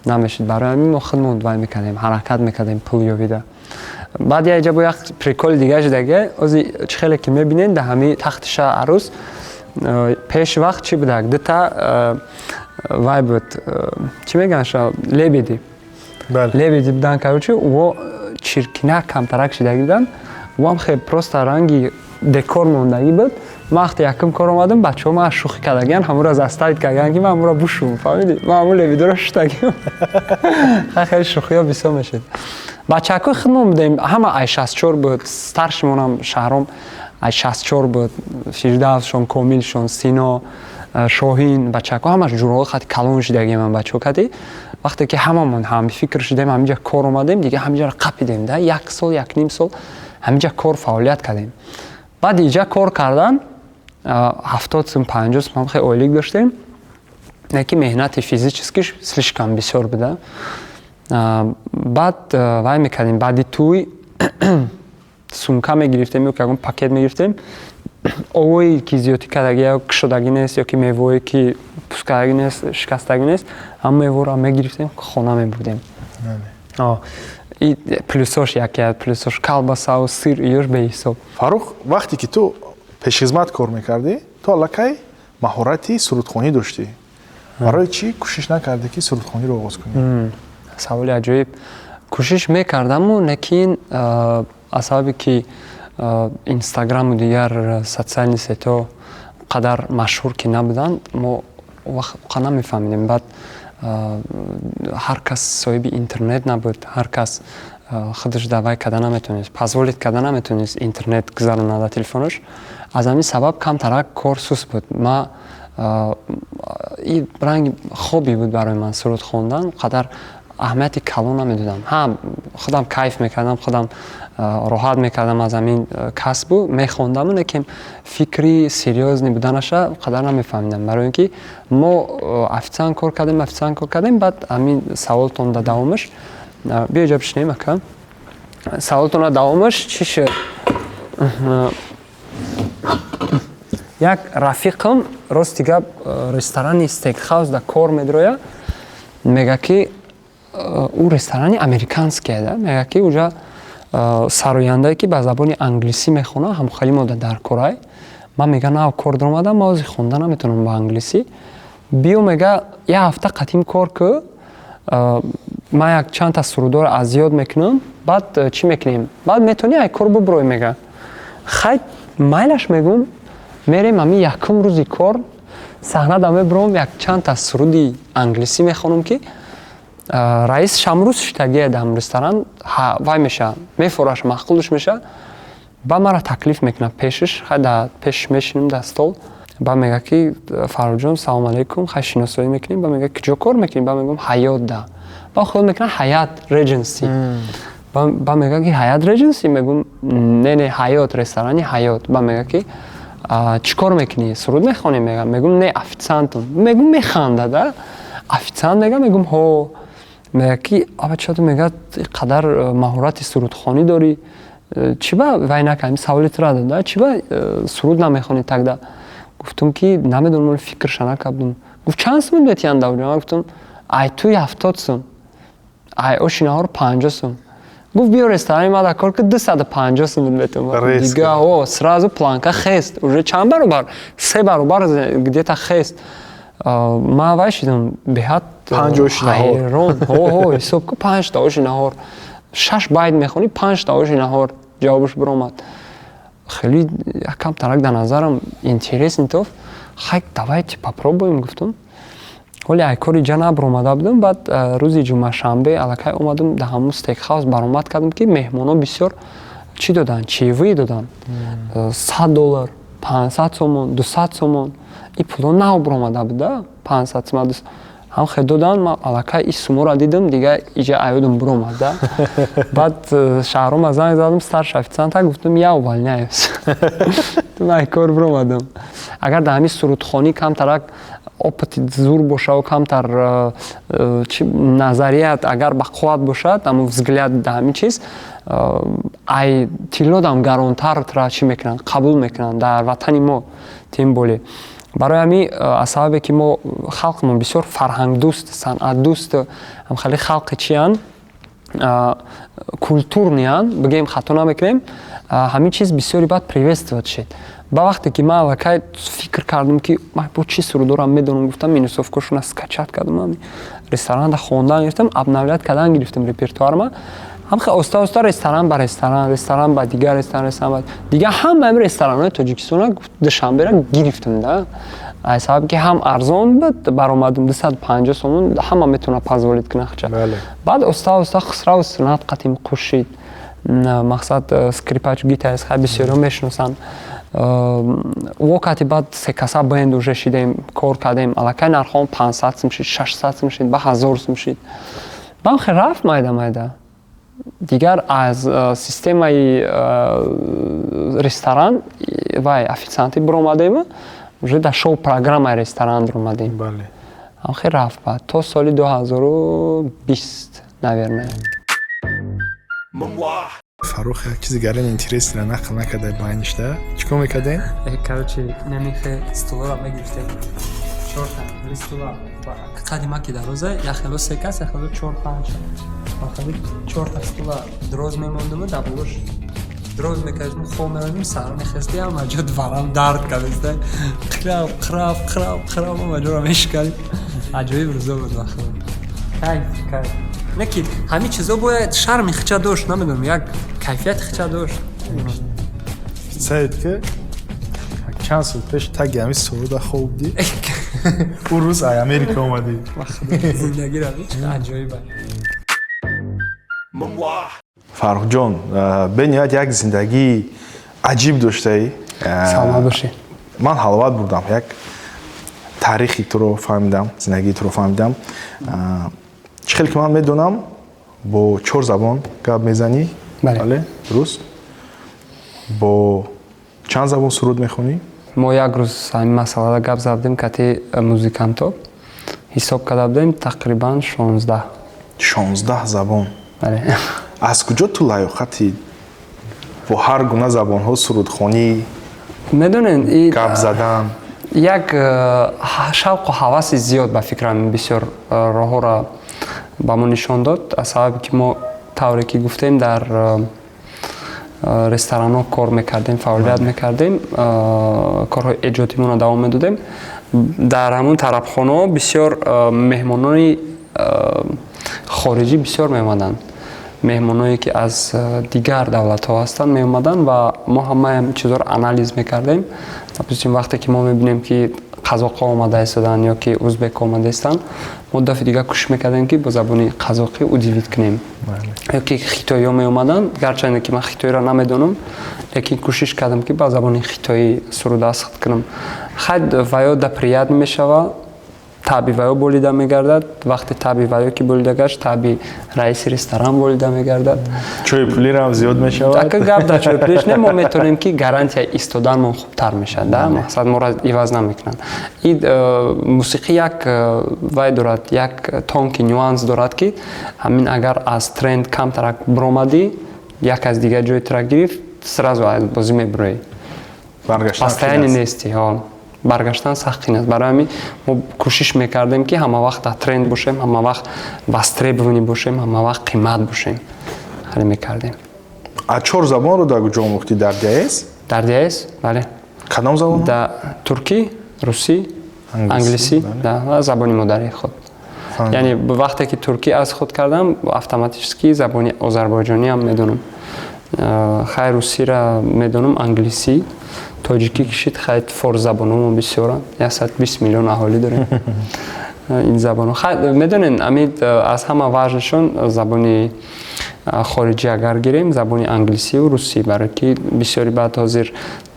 S1: намешид барои ҳамин мо худмон вай мекардем ҳаракат мекардем пул ёвида баъд яҷа бо як приколи дига шудаги ози чӣ хеле ки мебинед дар ҳамин тахти шаҳр арӯз пеш вақт чӣ будак дута вай буд чӣ мегӯянд шумо лебеди лебеди будан короче во чиркина камтарак шудаги буданд вам хеле просто ранги декор мондаги буд вақте якум кор омадам бачаҳо ман шӯхӣ кардагиан ҳамуро застайд кардагиан ки ман ҳамуро бушум фаҳмидӣ ман ҳамун лебидиро шуштагим хеле шӯхиҳо бисёр мешуд бачакҳои худмон будем ҳама ай 64 буд старшимонам шаҳром ай 64 буд фирдавсшон комилшон сино шоҳин бачакҳо ҳамаш ҷуръои хати калон шудагием ман бачаҳо кати вақте ки ҳамамон ҳамфикр шудем ҳаминҷа кор омадем дига ҳаминҷаро қапидем да як сол якним сол ҳаминҷа кор фаъолият кардем баъд инҷа кор кардан 70 сум 50 сум ҳам хеле ойлик доштем яки меҳнати физическиш слишком бисёр буда баъд вай мекардем баъди туй сумка мегирифтем ёки ягон пакет мегирифтем овои ки зиёдӣ кардагӣ ё кушодагӣ нест ёки мевое ки пускадагӣ нест шикастагӣ нест ҳам меворо мегирифтем хона мебурдем плюсош яке плюсош калбасаву сир иёш беҳисоб
S2: фарух вақте ки ту пешхизмат кор мекардӣ ту аллакай маҳорати сурудхонӣ доштӣ барои чӣ кӯшиш накардӣ ки сурудхониро оғоз кунӣ
S1: саволи аҷоиб кӯшиш мекардаму лекин аз сабаби ки инстаграму дигар социални сетҳо қадар машҳур ки набуданд мо вақт намефаҳмидем баъд ҳар кас соҳиби интернет набуд ҳар кас худаш давай карда наметавонист позволит карда наметавонист интернет гузаронад дар телефонош аз ҳамин сабаб камтарак кор суст буд ма ин ранги хобби буд барои ман суруд хондан қадар аҳамияти калон намедодам худам кайф мекардам худам роҳат мекардам аз ҳамин касбу мехондаму лекин фикри серьёзни буданаша қадар намефаҳмидам барои ин ки мо официант кор кардем баъд ҳамин саволтон дар давомаш биё ҷа бишинем ака саволтон дар давомаш чӣ шуд як рафиқам рости гап ресторани стейкхаус дар кор медирояд мега ки ӯ ресторани американские да мега ки уҷа сарояндае ки ба забони англисӣ мехонад ҳамхали мо дар корай ман мега нав кор даромадам ман ози хонда наметавонам ба англисӣ биё мега як ҳафта қатим кор ку ман як чандта сурудоро аз ёд мекунам баъд чӣ мекунем баъд метавонӣ ай кор бубурой мега хай майлаш мегум мерем ҳамин якум рӯзи кор саҳна да мебурам як чандта суруди англисӣ мехонам ки раис шамрӯз шитагие дар ресторан вай меша мефораш махқулуш меша ба мара таклиф мекунад пешиш хай дар пешиш мешинем дар стол ба мега ки фаруҷон салому алайкум хай шиносоӣ мекунем ба мега куҷо кор мекунем ба мегӯям ҳаёт да ба худ мекунад ҳаят реҷенси ба мега ки ҳаят реҷенси мегӯям не ҳаёт ресторани ҳаёт ба мега ки чӣ кор мекунӣ суруд мехонӣ мега мегӯям не официантам мегӯям механда да официант мега мегӯям ҳо мега ки абачаду мега қадар маҳорати сурудхонӣ дорӣ чӣ ба вай накардем саволи тура дада чӣ ба суруд намехонӣ такда гуфтам ки намедонам фикрша накардам гуфт чанд сум метиҳанд давҷа ман гуфтам ай туи 70 сум ай ошинаҳор 50 сум гуфт биё ресторани ма дар кор ки 250 сум метавонам дига сразу планка хест уже чанд баробар 3 баробар где-то хест ман вай шидам беҳад ҳайрон ҳисоб ку 5 та оши наҳор 6 байт мехонӣ 5 та оши наҳор ҷавобаш биромад хеле якам тарак дар назарам интересный тофт хай давайте попробуем гуфтам ҳоли ай кори ҷа набиромада будам баъд рӯзи ҷумъашанбе аллакай омадам дар ҳамун стейкхаус баромад кардам ки меҳмонон бисёр чӣ доданд чаевые доданд $100 500 сомон 200 сомон ин пуло нав биромада буда 500 сомон ҳам хе додан ман аллакай ин сумора дидам дига иҷа аёдам буромад да баъд шаҳрома занг задам старши официанта гуфтам я увольняюсь ман кор буромадам агар дар ҳамин сурудхонӣ камтарак опыти зур бошаву камтар назарият агар ба қувват бошад аммо взгляд дар ҳамин чиз ай тиллодам гаронтар чӣ мекунанд қабул мекунанд дар ватани мо тем более барои ҳамин аз сабабе ки мо халқмон бисёр фарҳангдӯст санъатдӯст ҳам хеле халқи чиянд культурниянд бигем хато намекунем ҳамин чиз бисёри баъд приветствовать шед ба вақте ки ман аллакай фикр кардам ки ман бо чӣ сурудорам медонам гуфтам минусовкошона скачат кардам ресторанда хондан гирифтам обновлят кардан гирифтам репертуарма ҳамхе оста ресторан ба ресторан ба дигар ресторан дигар ҳамаи ресторанҳои тоҷикистона душанбера гирифтам да аз сабаби ки ҳам арзон буд баромадам 250 сомон ҳама метавона позволит кунад хача баъд оста хусраву санъат қатим қуршид мақсад скрипач гитарист хай бисёриҳо мешиносанд вокати баъд се каса бенд уже шидем кор кардем аллакай нархон 500 сум шид 600 сум шид ба 1000 сум шид баъд рафт майда дигар аз системаи ресторан вай официанти буромадем уже дар шоу программаи ресторан буромадем ҳамхе рафт баъд то соли 2020 наверное
S2: Фарух як чизи гарин интересира нақл накардай байнишда чикор мекардем
S1: короче намихе стулора мегирифтем 4 та стула қадимаки дароза яхело секас яхело 4-5 ахали 4 та стула дроз мемондум дабулош дроз мекардим хо мерадим сар мехестем аҷо дварам дард кардиста қрав маҷора мешкали аҷоиб рӯза буд вахтан кайф не ки ҳамин чизо бояд шарми хича дошт намедонам як кайфияти хича дошт
S2: саид ки чанд сол пеш таги ҳамин суруда хобди у рӯз ай америка омадӣ
S1: зиндагиро аҷоиба
S2: фаррухҷон бениҳоят як зиндагии аҷиб доштаӣ
S1: саломат бошӣ
S2: ман ҳаловат бурдам як таърихи туро фаҳмидам зиндагии туро фаҳмидам чӣ хел ки ман медонам бо 4 забон гап мезанӣ бале дуруст бо чанд забон суруд мехонӣ
S1: мо як рӯз ҳамин масъалада гап задем кати музиканто ҳисоб карда будем тақрибан 16
S2: забон
S1: бале
S2: аз куҷо ту лаёқати бо ҳар гуна забонҳо сурудхонӣ
S1: медонед
S2: гап задан
S1: як шавқу ҳаваси зиёд ба фикрам бисёр роҳҳоро ба мо нишон дод аз сабаби ки мо тавре ки гуфтем дар ресторанҳо кор мекардем фаъолият мекардем корҳои эҷодимонро давом медодем дар ҳамон тарабхонаҳо бисёр меҳмонони хориҷӣ бисёр меомаданд меҳмоное ки аз дигар давлатҳо ҳастанд меомаданд ва мо ҳамаи чизоро анализ мекардем допустим вақте ки мо мебинем ки қазоқҳо омада истоданд ё ки узбек омада истанд мо дафъи дигар кӯшиш мекардем ки бо забони қазоқӣ удивит кунем ё ки хитоиҳо меомаданд гарчанде ки ман хитоиро намедонам лекин кӯшиш кардам ки ба забони хитоӣ суруда сихт кунам хад ваё да приятно мешава таъби ваё болида мегардад вақте таъби ваё ки болида гашт таъби раиси ресторан болида мегардад
S2: чойи пулирам зиёд мешавад
S1: ака гап дар чойи пулиш не мо метавонем ки гарантия истоданмон хубтар мешад да мақсад моро иваз намекунад ин мусиқӣ як вай дорад як тонки нюанс дорад ки ҳамин агар аз тренд камтарак биромадӣ як аз дигар ҷои тира гирифт сразу аз бозӣ мебуроӣ постоянӣ нестӣ баргаштан сахт қин аст барои ҳамин мо кӯшиш мекардем ки ҳама вақт дар тренд бошем ҳама вақт востребованӣ бошем ҳама вақт қимат бошем хеле мекардем
S2: аз 4 забонро дар куҷо омӯхтӣ дар диаэс
S1: дар диаэс бале
S2: кадом забон
S1: дар туркӣ русӣ англисӣ ва забони модари худ яъне вақте ки туркӣ аз худ кардам автоматически забони озарбойҷониам медонам хай русиро медонам англисӣ тоҷикӣ кишид хайт форс забонҳомо бисёранд 120 миллион аҳолӣ дорем ин забонҳо медонед амид аз ҳама важнашон забони хориҷӣ агар гирем забони англисиву русӣ барое ки бисёри баъд ҳозир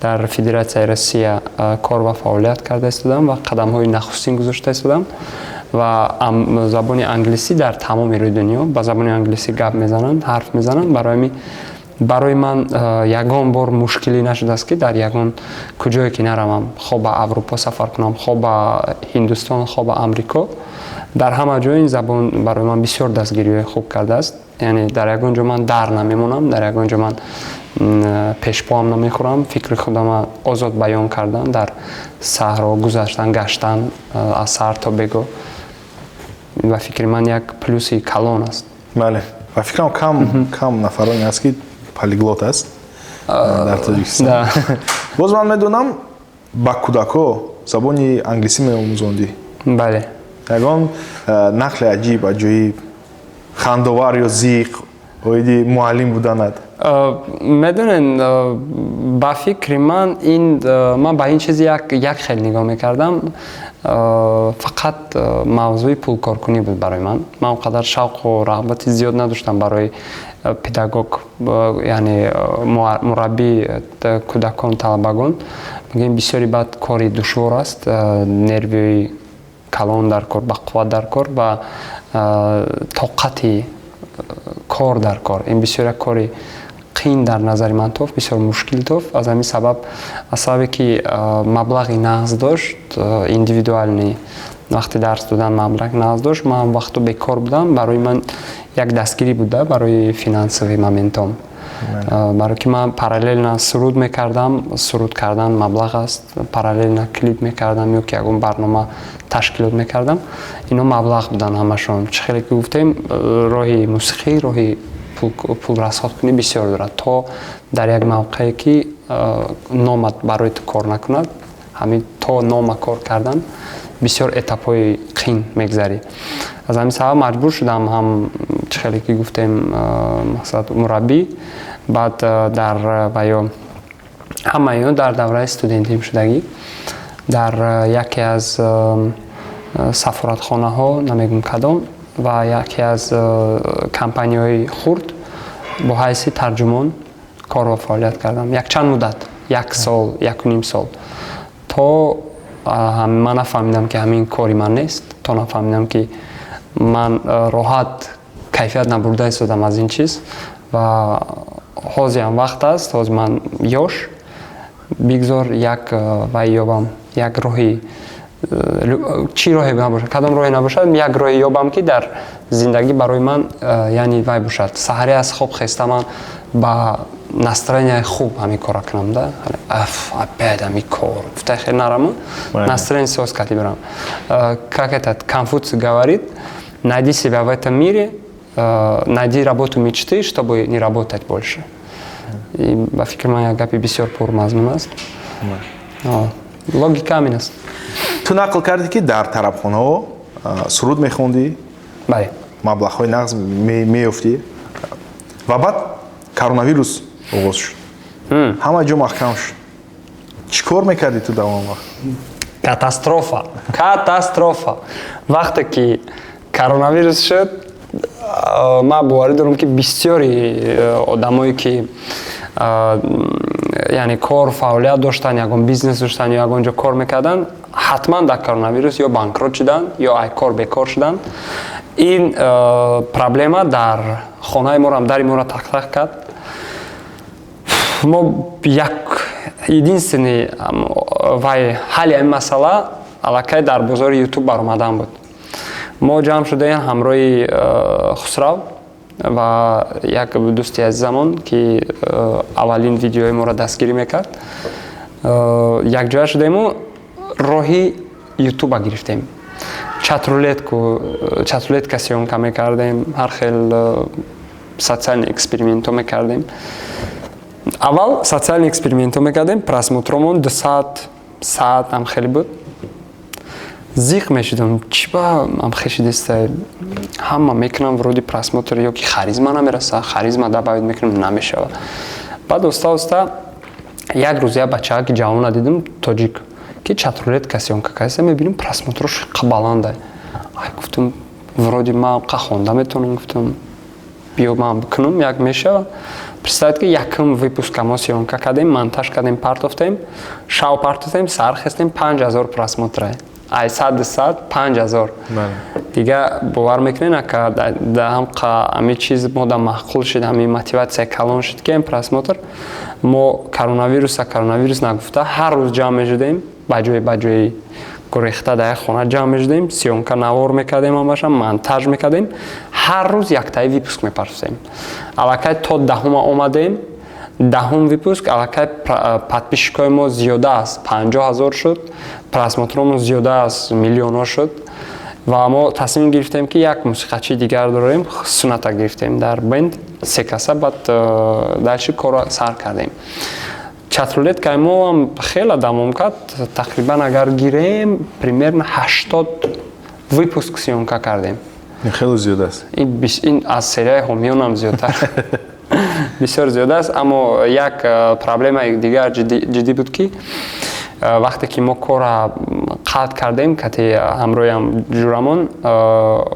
S1: дар федератсияи россия кор ва фаъолият карда истодам ва қадамҳои нахустин гузошта истодам ва забони англисӣ дар тамоми рӯи дунё ба забони англисӣ гап мезананд, ҳарф мезананд. Барои ман ягон бор мушкилӣ нашудааст ки дар ягон куҷое ки наравам, хо ба Аврупо сафар кунам, хо ба Ҳиндустон, хо ба Амрико, дар ҳама ҷо ин забон барои ман бисёр дастгириҳои хуб кардааст. Яъне дар ягон ҷо ман дар намемонам, дар ягон ҷо ман пешпоам намехӯрам, фикри худама озод баён кардан, дар саҳро гузаштан, гаштан аз сар то бегоҳ ба фикри ман як плюси калон аст.
S2: бале, ва фикрам кам нафароне аст ки полиглот аст дар Тоҷикистон. боз ман медонам ба кӯдако забони англисӣ меомӯзондӣ.
S1: Бале.
S2: ягон нақли аҷиб аҷоиб хандовар ё зиқ оиди муаллим буданад?
S1: медонен ба фикри ман ман ба ин чиз як хел нигоҳ мекардам. Фақат мавзӯи пулкоркунӣ буд барои ман. Ман он қадар шавқу рағбати зиёд надоштам барои педагог, яъне мураббии кӯдакон, талабагон. Мегӯем бисёри баъд кори душвор аст, нервии калон дар кор, бақувват дар кор ва тоқати кор дар кор. Ин бисёр як кори қиин дар назари ман тофт, бисёр мушкил тофт. Аз ҳамин сабаб, аз сабабе ки маблағи нағз дошт, индивидуални вақти дарс додан маблағ нағз дошт, ман вақту бекор будам. Барои ман як дастгирӣ буда барои финансовии моментом. барое ки ман параллелна суруд мекардам, суруд кардан маблағ аст, параллелна клип мекардам ё ки ягон барнома ташкилот мекардам. Ино маблағ будан ҳамашон. чӣ хеле ки гуфтем, роҳи мусиқӣ, роҳи пулрасходкунӣ бисёр дорад. То дар як мавқее ки номат барои ту кор накунад, ҳамин то нома кор кардан бисёр этапҳои қиин мегзарӣ. аз ҳамин сабаб маҷбур шудам ҳам чӣ хеле ки гуфтем мақсад мураббӣ, баъд дар ва ё ҳамаи он дар давраи студентим шудагӣ дар яке аз сафоратхонаҳо, намегӯм кадом, ва яке аз компанияҳои хурд бо ҳайси тарҷумон кор ва фаъолият кардам. Якчанд муддат, 1 сол, 1.5 сол, то ман нафаҳмидам ки ҳамин кори ман нест, то нафаҳмидам ки ман роҳат кайфият набурда истодам аз ин чиз ва ҳозирам вақт аст, ҳозир ман ёш, бигзор як вай ёбам, як роҳи, чӣ роҳе набошад, кадом роҳе набошад, як роҳе ёбам ки дар зиндагӣ барои ман яъне вай бошад. Саҳаре аз хоб хеста ман ба настроенияи хуб ҳамин кора кунам да. Опять ҳамин кор. Гуфтаи хеле нарамон. Настроение соз карди берам. Как этот Конфуций говорит, найди себя в этом мире, найди работу мечты, чтобы не работать больше. И ба фикри ман як гапи бисёр пурмазмун аст. Логика ҳамин аст.
S2: ту нақл кардӣ ки дар тарабхонаҳо суруд мехондӣ,
S1: бале,
S2: маблағҳои нағз меёфтӣ ва баъд коронавирус оғоз шуд. ҳама ҷо маҳкам шуд. чӣ кор мекардӣ ту дар он вақт?
S1: Катастрофа. Вақте ки коронавирус шуд, ман боварӣ дорам ки бисёри одамое ки яъне кор, фаъолият доштанд, ягон бизнес доштанд ё ягон ҷо кор мекарданд, ҳатман дар коронавирус ё банкрот шуданд ё айкор бекор шуданд. ин проблема дар хонаи моро, дари моро так кард. мо як единственный вай ҳалли ҳамин масъала аллакай дар бозори ютуб баромадан буд. мо ҷамъ шудаем ҳамроҳи Хусрав ва як дӯсти азизамон ки аввалин видеои моро дастгирӣ мекард. Якҷоя шудаему роҳи ютуба гирифтем. чатрулетка сёёмка мекардем, ҳар хел социални экспериментҳо мекардем. аввал социални экспериментҳо мекардем, просмотромон 200 саат ам хеле буд. зиқ мешудам, чӣ ба ам хешидеста, ҳама мекунам вроди просмотр ё ки харизма намераса, харизма дабавид мекунам, намешава. баъд оста як рӯз як бачаак ҷавона дидим, тоҷик, ки чатрулетка сёёмка карда, мебинем просмотрош баланда. Гуфтам вроди ман қа хонда метавонам, гуфтам биё ман бикунам, як мешава. Представед ки якум выпуска мо сёёмка кардем, монтаж кардем, партофтем, шав партофтем, сар хестем, 5000 просмотра. ай 100 5000 дига бовар мекунед ка ҳам ҳами чиз мода маъқул шуд ҳами мотиватсия калон шуд ки просмотр мо коронавирус нагуфта ҳар рӯз ҷамъ мешудем ба ҷои гурехта дар як хона ҷамъ мешудем сиёмка навор мекардем ҳамаша монтаж мекардем ҳар рӯз яктаи випуск мепарсем аллакай то даҳума омадем даҳум випуск аллакай подписчикои мо зиёда аст 50000 шуд просмотромо зиёда аст миллионҳо шуд ва мо тасмим гирифтем ки як мусиқачи дигар дорем суната гирифтем дар бенд се каса баъд дальше корро сар кардем чатрулеткаи мо ҳам хеле давом кард тақрибан агар гирем примерно 80 выпуск сиёмка кардем
S2: хеле зиёда аст
S1: ин аз серияи ҳомиён ҳам зиёдтар бисёр зиёда аст аммо як проблемаи дигар ҷиддӣ буд ки вақте ки мо корро қатъ кардем кати ҳамроҳам ҷурамон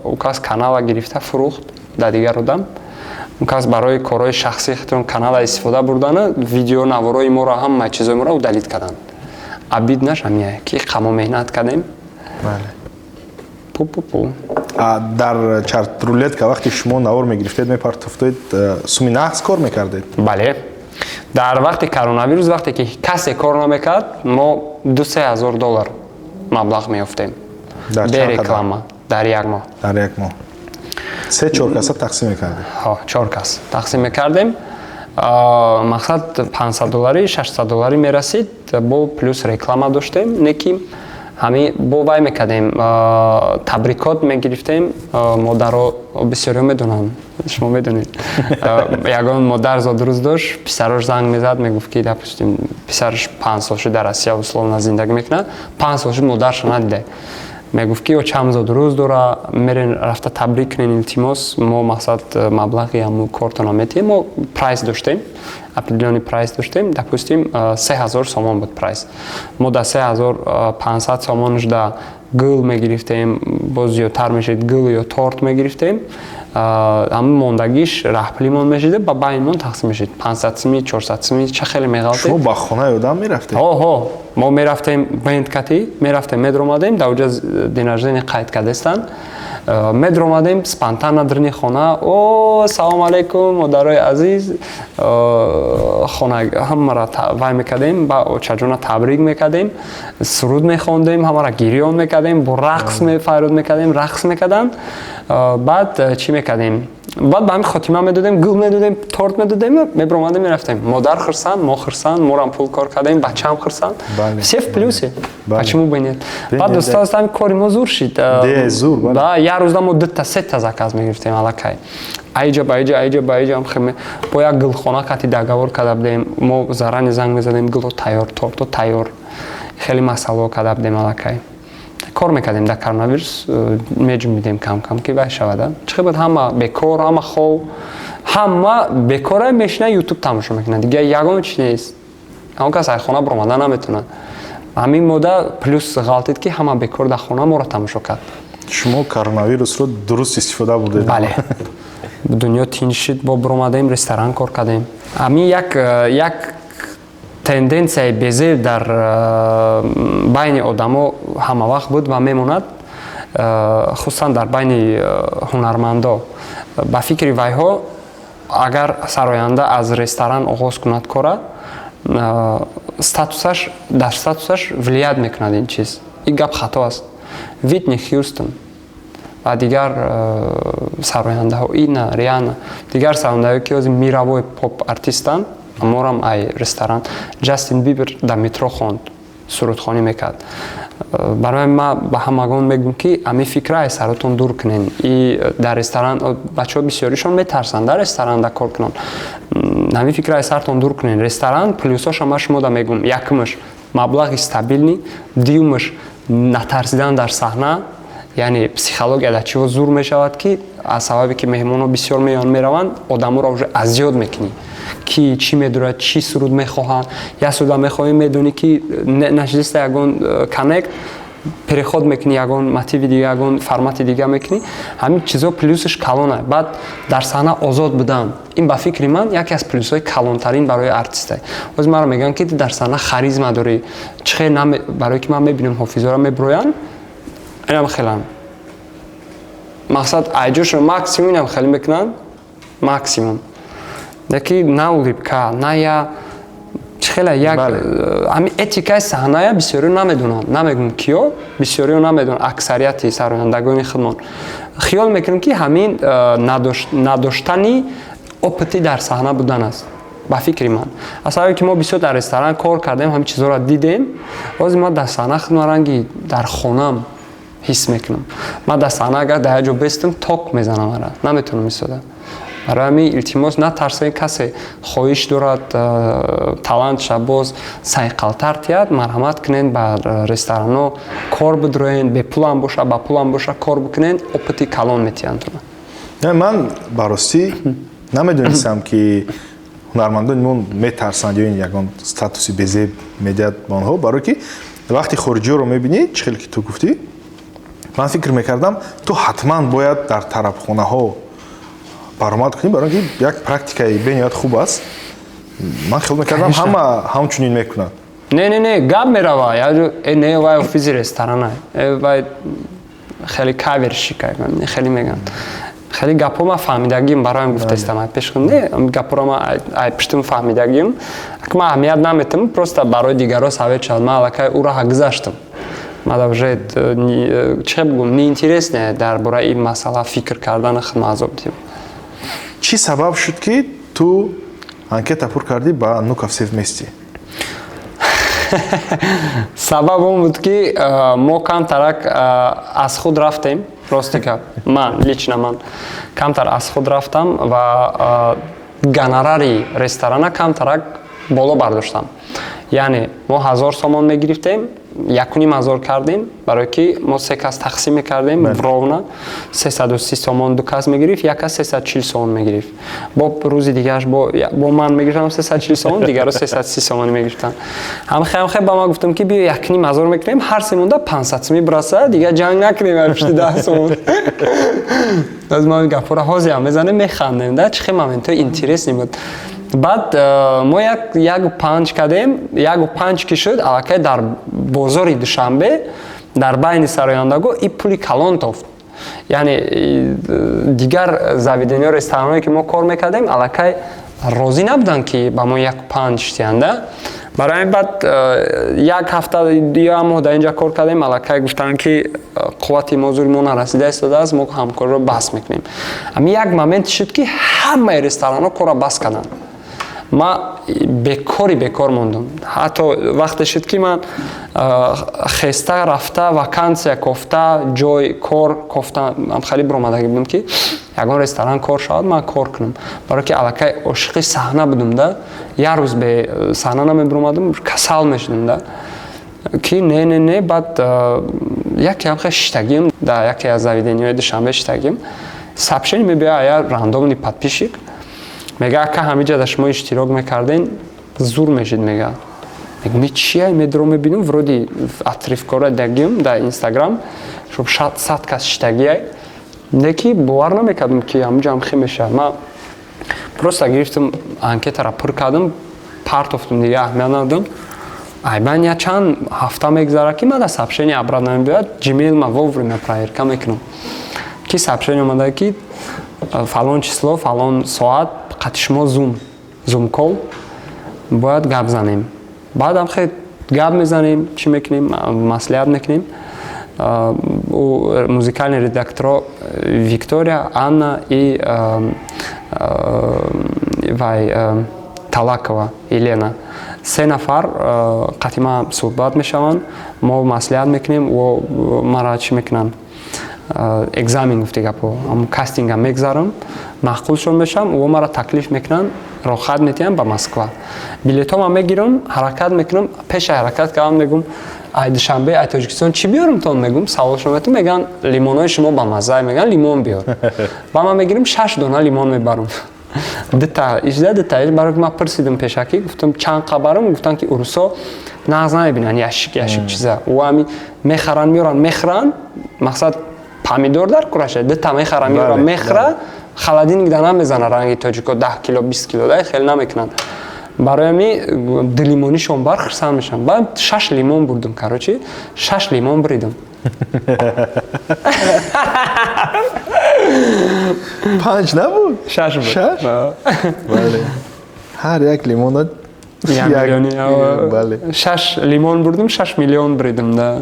S1: укас канала гирифта фурӯхт дар дигар одам укас барои корҳои шахсии худтон канала истифода бурдана видео наворои моро ҳамаи чизои моро удалит карданд абид нашамия ки қамо меҳнат кардем пу
S2: дар чатрулетка вақте шумо навор мегирифтед мепартофтед суми нағз кор мекардед
S1: бале дар вақти коронавирус вақте ки касе кор намекард мо $2,000 маблағ меёфтем бе реклама дар як моҳ
S2: 3-4 каса тақсим мекардем
S1: 4 кас тақсим мекардем мақсад $500 $600 мерасид бо плюс реклама доштем неки ҳами бо вай мекардем табрикот мегирифтем модаро бисёриҳо медонанд шумо медонед ягон модар зодурӯз дошт писарош занг мезад мегуфт ки допустим писараш 5 сол шуд дар Россия условно зиндагӣ мекунад 5 сол шуд модарашо надиде мегуфт ки чам зодурӯз дора мерен рафта табрик кунен илтимос мо мақсад маблағи ҳамун кортона метиҳем мо прайс доштем определённый прайс доштем допустим 3000 сомон буд прайс мо дар 3500 сомонаш да гул мегирифтем боз зиёдтар мешид гул ё торт мегирифтем ҳамин мондагиш раҳпулимон мешиде ба байнмон тақсим мешид 500 сими 400 сими ча хеле меғалтед
S2: шумо ба хонаи одам мерафтед
S1: мо мерафтем бенд кати мерафтем медромадем дар уҷа денарождени қайд кардестан медромадем спонтанно дирни хона о салом алейкум модарои азиз хона ҳамаро вай мекардем ба очаҷона табрик мекардем суруд мехондем ҳамаро гирён мекардем бо рақс мефайруд мекардем рақс мекарданд баъд чӣ мекардем баъд ба ҳамин хотима медодем гул медодем торт медодем мебромадем мерафтем модар хурсанд мо хурсанд морам пул кор кардем бачаам хурсанд все в плюсе почему бы нет баъд устоз ҳамин кори мо зур шид як рӯзда мо 2-3 заказ мегирифтем аллакай айҷа ба айҷа бо як гулхона кати договор карда будем мо зарани занг мезадем гуло тайёр торто тайёр хеле масъалаҳо карда будем аллакай кор мекардем дар коронавирус меҷунбидем кам ки вай шавада чӣ буд ҳама бекор ҳама хов ҳама бекора мешина ютуб тамошо мекунад дига ягон чиз нест ҳамон кас аз хона биромада наметавонад ҳамин мода плюс ғалтид ки ҳама бекор дар хона моро тамошо кард
S2: шумо коронавирусро дуруст истифода бурдед
S1: бале дунё тинҷ шид бо биромадем ресторан кор кардем ҳамин як тенденсияи безеб дар байни одамо ҳама вақт буд ва мемонад хусусан дар байни ҳунармандо ба фикри вайҳо агар сароянда аз ресторан оғоз кунад кора дар статусаш влият мекунад ин чиз ин гап хато аст Витни Хьюстон ва дигар сарояндаҳо ина риана дигар сарояндаҳое ки ҳозир мировой поп артистанд морам ай ресторан Джастин Бибер дар метро хонд сурудхонӣ мекард барои ман ба ҳамагон мегӯям ки ҳамин фикра аз саротон дур кунен и дар ресторан бачаҳо бисёришон метарсанд дар ресторанда кор кунанд ҳамин фикра аз саротон дур кунен ресторан плюсош ҳама шумо да мегӯям якумаш маблағи стабилӣ дуюмаш натарсидан дар саҳна яъне психология дар чиҳо зур мешавад ки аз сабаби ки меҳмонҳо бисёр меён мераванд одаморо уже азёд мекунӣ ки чӣ медорад чӣ суруд мехоҳанд як суда мехоҳӣ медонӣ ки начиста ягон коннект переход мекунӣ ягон мотиви дига ягон формати дига мекунӣ ҳамин чизҳо плюсаш калона баъд дар саҳна озод будан ин ба фикри ман яке аз плюсҳои калонтарин барои артиста ҳозир маро мегӯянд ки дар саҳна харизма дорӣ чихел барое ки ман мебинам ҳофизоро мебироянд اینم خیلم مقصد ایجوش ماکسیموم اینم خیلی میکنن ماکسیموم یکی نه اولیبکا نه یا خیلی یک همین اتیکای صحنه بسیاری نمیدونن نمیگم کیو بسیاری نمیدونن اکثریتی سرایندگان خودمون خیال میکنم که همین نداشتنی اپتی در صحنه بودن است با فکر من اصلا که ما بسیار در رستوران کار کردیم همین چیزا را دیدیم باز ما در صحنه خودم رنگی در خونم حس میکنم ما در صحنه اگر در جا بستم تاک میزنم مرا نمیتونم ایستاده برای همین التماس نترسید کسی خواهش دارد تالنت شباز سایقلتر تیاد مرحمت کنین با رستوران کار بدروین به پولم باشه با پولم باشه کار بکنین اپتی کلان میتیان
S2: نه من براستی نمیدونستم که هنرمندان میترسند یا این یگان استاتوسی بزرگ میداد آنها برای که وقتی خروجی رو میبینی چه خیلی که تو گفتی من فکر میکردم تو حتما باید در طرف خونه ها برآمد کنی برای اینکه یک پرکتیکای بنیاد خوب است من خیال میکردم همچنین میکنن
S1: نه گپ میروه یا نه وای اوفیس رستوران وای خیلی کاور شکایت خیلی میگن خیلی گپا ما فهمیدگیم برایم گفته استم پیش کنه گپا ما پشتم فهمیدگیم که ما اهمیت نمیتم просто برای دیگران سوال شد من الکی او را گذاشتم ما вже چه بگم نه اینترسنه درباره این مسئله فکر کردن خود عذاب دیم
S2: چی سبب شد که تو анкета پر کردی با نوکاف سیفمیستی
S1: سبب اون بود که ما کم ترک از خود رفتیم راستی که من لیچنا من کم تر از خود رفتم و گنراری رستوران کم ترک بالا برداشتم یعنی ما 1000 سومان میگرفتیم 1,500 کردیم برای که ما 3 کس تقسیم میکردیم براونا 330 سومان 2 کس میگرفت یک کس 340 سومان میگرفت با روز دیگهش با من میگرفتم 340 سومان دیگر رو 330 سومان میگرفتن هم خیلی با ما گفتم که بیا 1,500 میکنیم هر سه مونده 500 میبرسه دیگه جنگ نکنیم پشت 10 سومان از ما گپورا هازی هم میزنه میخندیم ده چه مومنت اینترس نمود بعد ما یک پنج کردیم یک پنج که شد الکی در بازار دوشنبه در بین سرایندگان این پولی کلان تافت یعنی دیگر زاویدنی رستورانی که ما کار میکردیم الکی راضی نبودن که با ما یک پنج تینده برای این بعد یک هفته یا هم در اینجا کار کردیم الکی گفتن که قوت موضوعی ما نرسیده استاده است ما همکار رو بس میکنیم اما یک مومنت شد که همه رستوران ها کار را بس کردن ما بیکار موندم حتی وقت شد که من خسته رفته وکانسیا کفته جای کار کفته من خیلی برآمدگی بودم که یگان رستوران کار شد من کار کنم برای که الکی عاشق صحنه بودم ده یک روز به صحنه نمیبرآمدم کسل میشدم ده که نه بعد یکی هم خیلی شتگیم در یکی از زاویدنی‌های دوشنبه شتگیم سابشنی میبیا یا راندوملی подписчик میگه که همینجا در شما اشتراک میکردین زور میشید میگه میگم چیه میدرو میبینم ورودی اطریف کاره دگیم در اینستاگرام شب 100 کس شتگیه نکی باور نمیکردم که همینجا هم خیلی میشه من پروستا گرفتم انکت را پر کردم پارت افتم دیگه اهمیت ندادم ایبان یا چند هفته میگذره که من در سابشنی ابراد نمیبید جیمیل ما ووری میپرایر میکنم که سابشنی اومده که فلان число فلان ساعت قد شما زوم کال باید گپ زنیم بعد هم خیلی گپ میزنیم چی میکنیم مصلحت میکنیم او موزیکالنی редактора ویکتوریا آنا і талакова елена 3 нафар қатима суҳбат мешаванд мо маслиҳат мекунем ва мара чӣ мекунанд экзамен гуфте гапо кастинга мегзарам маҳқулшон мешам ва мара таклиф мекунанд рохат метиҳам ба Москва билетома мегирам ҳаракат мекунам пеши ҳаракат кардам мегум ай душанбе ай тоҷикистон чӣ биёримтон мегум саволшон метам меган лимонҳои шумо ба мазза меган лимон биёр ба ман мегирим 6 дона лимон мебарам дита барои ман пурсидам пешакӣ гуфтам чанд қабарам гуфтанд ки урусо нағз намебинанд яшик чиза ва ами мехаран меоран мехран мақсад помидор дар кураша дита мехаран меоран мехра халадинг да намезана ранги тоҷико 10 кило 20 кило да хел намекунанд бароями лимонишон бар хирсан мешам. Баъд 6 лимон бурдим, короче 6 лимон бридим.
S2: 5 набуд?
S1: 6 буд.
S2: 6? Бале. Ҳар як лимонат
S1: 1 миллион.
S2: бале.
S1: 6 лимон бурдим, 6 миллион бридим, да.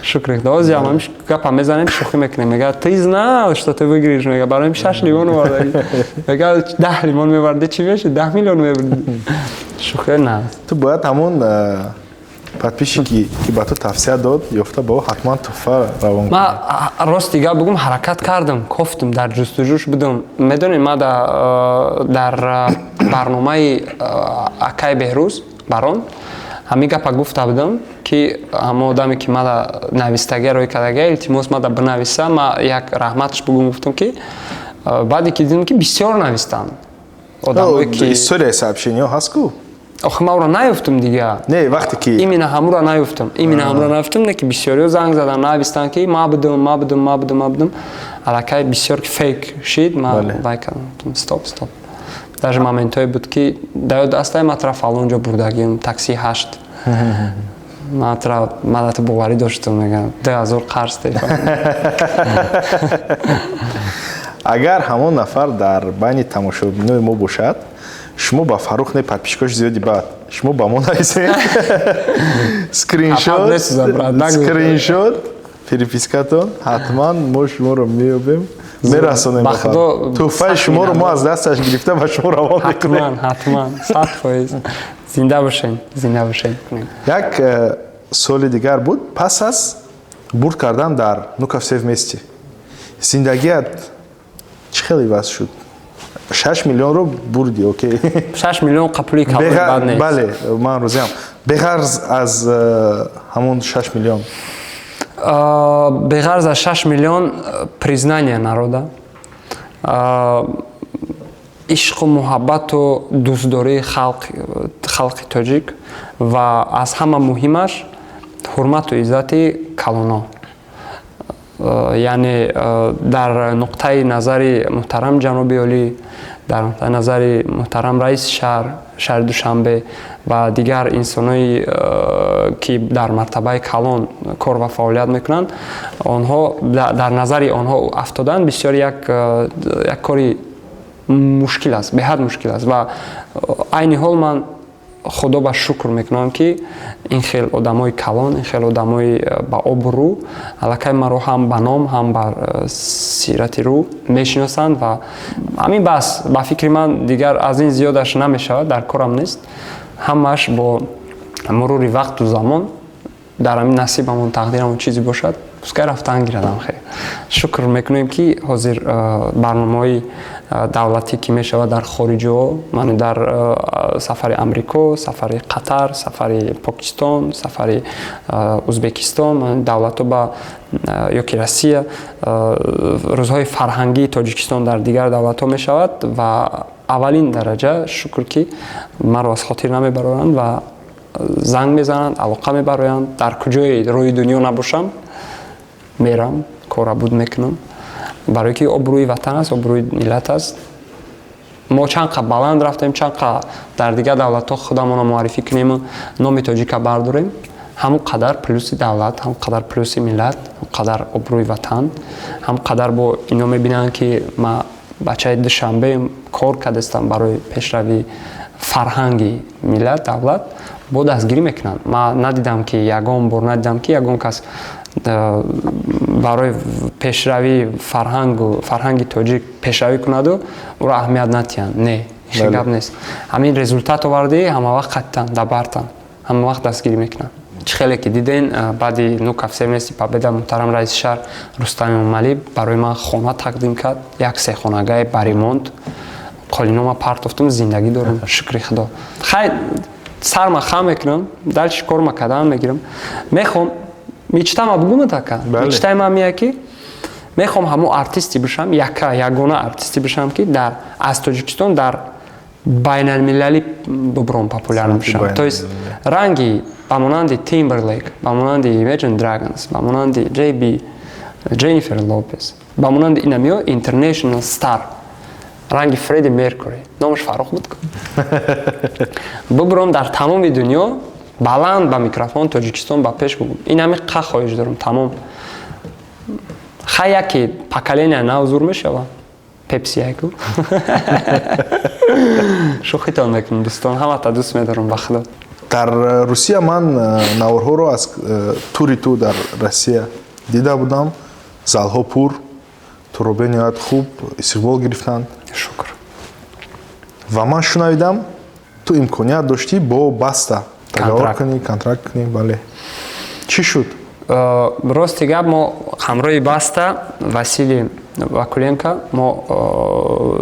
S1: Шукр Худо. Оз ямам гапа мезанем, шухи мекунем. Мега ты знал, что ты выиграешь? Мега бароим 6 лимон овардаги. Мега 10 лимон меварди, чи меши? 10 миллион меварди. Шухи на.
S2: Ту бояд ҳамон подписчики ки ба ту тавсия дод ёфта бо ҳатман туҳфа равон кунӣ.
S1: Ма рости гап бигӯм ҳаракат кардам, кофтум дар ҷустуҷӯш будам. Медонед ма дар барномаи Акай Беҳрӯз барон ҳамин гапа гуфта будам ки ҳама одаме ки мада навистагӣ рӯй кардага илтимос мада бинависа, ма як раҳматш бигӯм гуфтам ки баъде ки дидам ки бисёр навистанд одамое ки
S2: историяи сообщениё ҳаст ку?
S1: охи ма ӯро наёфтам дига.
S2: Не вақте ки
S1: именно ҳамуро наёфтам. Именно ҳамуро наёфтам, не ки бисёриё занг задан навистанд ки ма будам. Аллакай бисёр ки фейк шид, ма вай кардам. Стоп. Даже моментое буд ки даё дастаи матра фалонҷо бурдагим такси 8. Матра мадати боварӣ доштам, мегам 2000 қарз тефа.
S2: агар ҳамон нафар дар байни тамошобинои мо бошад, шумо ба Фаррух не подписчикош зиёди баъд шумо ба мо нависед скриншот перепискатон ҳатман мо шуморо меёбем мерасонем ба Фаррух. туҳфаи шуморо мо аз дасташ гирифта ба шумо равон мекунем.
S1: ҳатман 100%. Зинда бошед.
S2: як соли дигар буд пас аз бурд кардан дар Внуково все вместе зиндагият чӣ хел иваз шуд? 6 миллионро бурди, окей.
S1: 6 миллион қапули калои бад нест.
S2: Бале, ман розиам. Беғарз аз ҳамон 6 миллион.
S1: Беғарз аз 6 миллион признание народа. ишқу муҳаббату дӯстдории халқи тоҷик ва аз ҳама муҳимаш ҳурмату иззати калоно. яъне дар нуқтаи назари муҳтарам ҷаноби олӣ, дар нуқтаи назари муҳтарам раиси шаҳри Душанбе ва дигар инсонои ки дар мартабаи калон кор ва фаъолият мекунанд, онҳо дар назари онҳо афтодан бисёр як кори мушкил аст, беҳад мушкил аст ва айни ҳол ман худо ба шукр мекунам ки ин хел одамои калон, ин хел одамои ба обрӯ аллакай маро ҳам ба ном, ҳам ба сирати рӯ мешиносанд ва ҳамин бас ба фикри ман дигар аз ин зиёдаш намешавад, дар корам нест. ҳамааш бо мурури вақту замон дар ҳамин насибамон тақдирамон чизе бошад, пускай рафтан гирадам. хе шукр мекунем ки ҳозир барномаҳои давлатӣ ки мешавад дар хориҷиҳо, ман дар сафари Амрико, сафари Қатар, сафари Покистон, сафари Узбекистон, давлатҳо ба ёки Россия, рӯзҳои фарҳангии Тоҷикистон дар дигар давлатҳо мешавад ва аввалин дараҷа шукр ки маро аз хотир намебароянд ва занг мезананд, алоқа мебароянд. Дар куҷои рӯи дунё набошам, мерам, корабуд мекунам, барое ки обрӯи ватан аст, обрӯи миллат аст. мо чанд қадр баланд рафтем, чанд қадр дар дигар давлатҳо худамонро муаррифӣ кунем, номи тоҷика бардорем, ҳамон қадар плюси давлат, ҳамон қадар плюси миллат, ҳамон қадар обрӯи ватан, ҳамон қадар бо ино мебинанд ки ма бачаи Душанбе кор кардастам барои пешравии фарҳанги миллат, давлат, бо дастгирӣ мекунанд. Ма надидам ки ягон бор надидам ки ягон кас барои пешравии фарҳанги тоҷик пешравӣ кунаду ӯро аҳамият натиҳанд. Не, ин гап нест. ҳамин результат оварди, ҳама вақт қатитан, дабартан, ҳама вақт дастгирӣ мекунанд. чӣ хеле ки диден баъди Внуково Севмести Победа муҳтарам раиси шаҳр Рустами Мамалӣ барои ман хона тақдим кард, як сехонагаи ба ремонт, қолинома партофтум, зиндагӣ дорам, шукри Худо. Хай сарма хам мекунам, дальше корма кадан мегирам. Мехом мечтама бугума така. Мечтаи мия ки мехом ҳамон артисти бошам, ягона артисти бошам ки дар аз Тоҷикистон дар байналмилалӣ бубром популяр бошам. То есть ранги ба монанди Timberlake, ба монанди Imagine Dragons, ба монанди JB, Jennifer Lopez, ба монанди инамиё international star ранги Фредди Меркури, номаш Фаррух буд. Бубурам дар тамоми дунё баланд ба микрофон Тоҷикистон ба пеш бугум. Ин ҳами қа хоҳиш дорам тамом. Ха яке поколения нав зур мешава. Пепси яку. Шухитон мекунам дӯстон, ҳамата дӯст медорам ба худо.
S2: дар Русия ман наворҳоро аз тури ту дар Россия дида будам. Залҳо пур, туро бениҳоят хуб истиқбол гирифтанд.
S1: Шукр.
S2: Ва ман шунавидам, ту имконият доштӣ бо Баста договор кунӣ, контракт кунӣ, бале. Чӣ шуд?
S1: Рости гап, мо ҳамроҳи Баста Василий Вакуленко мо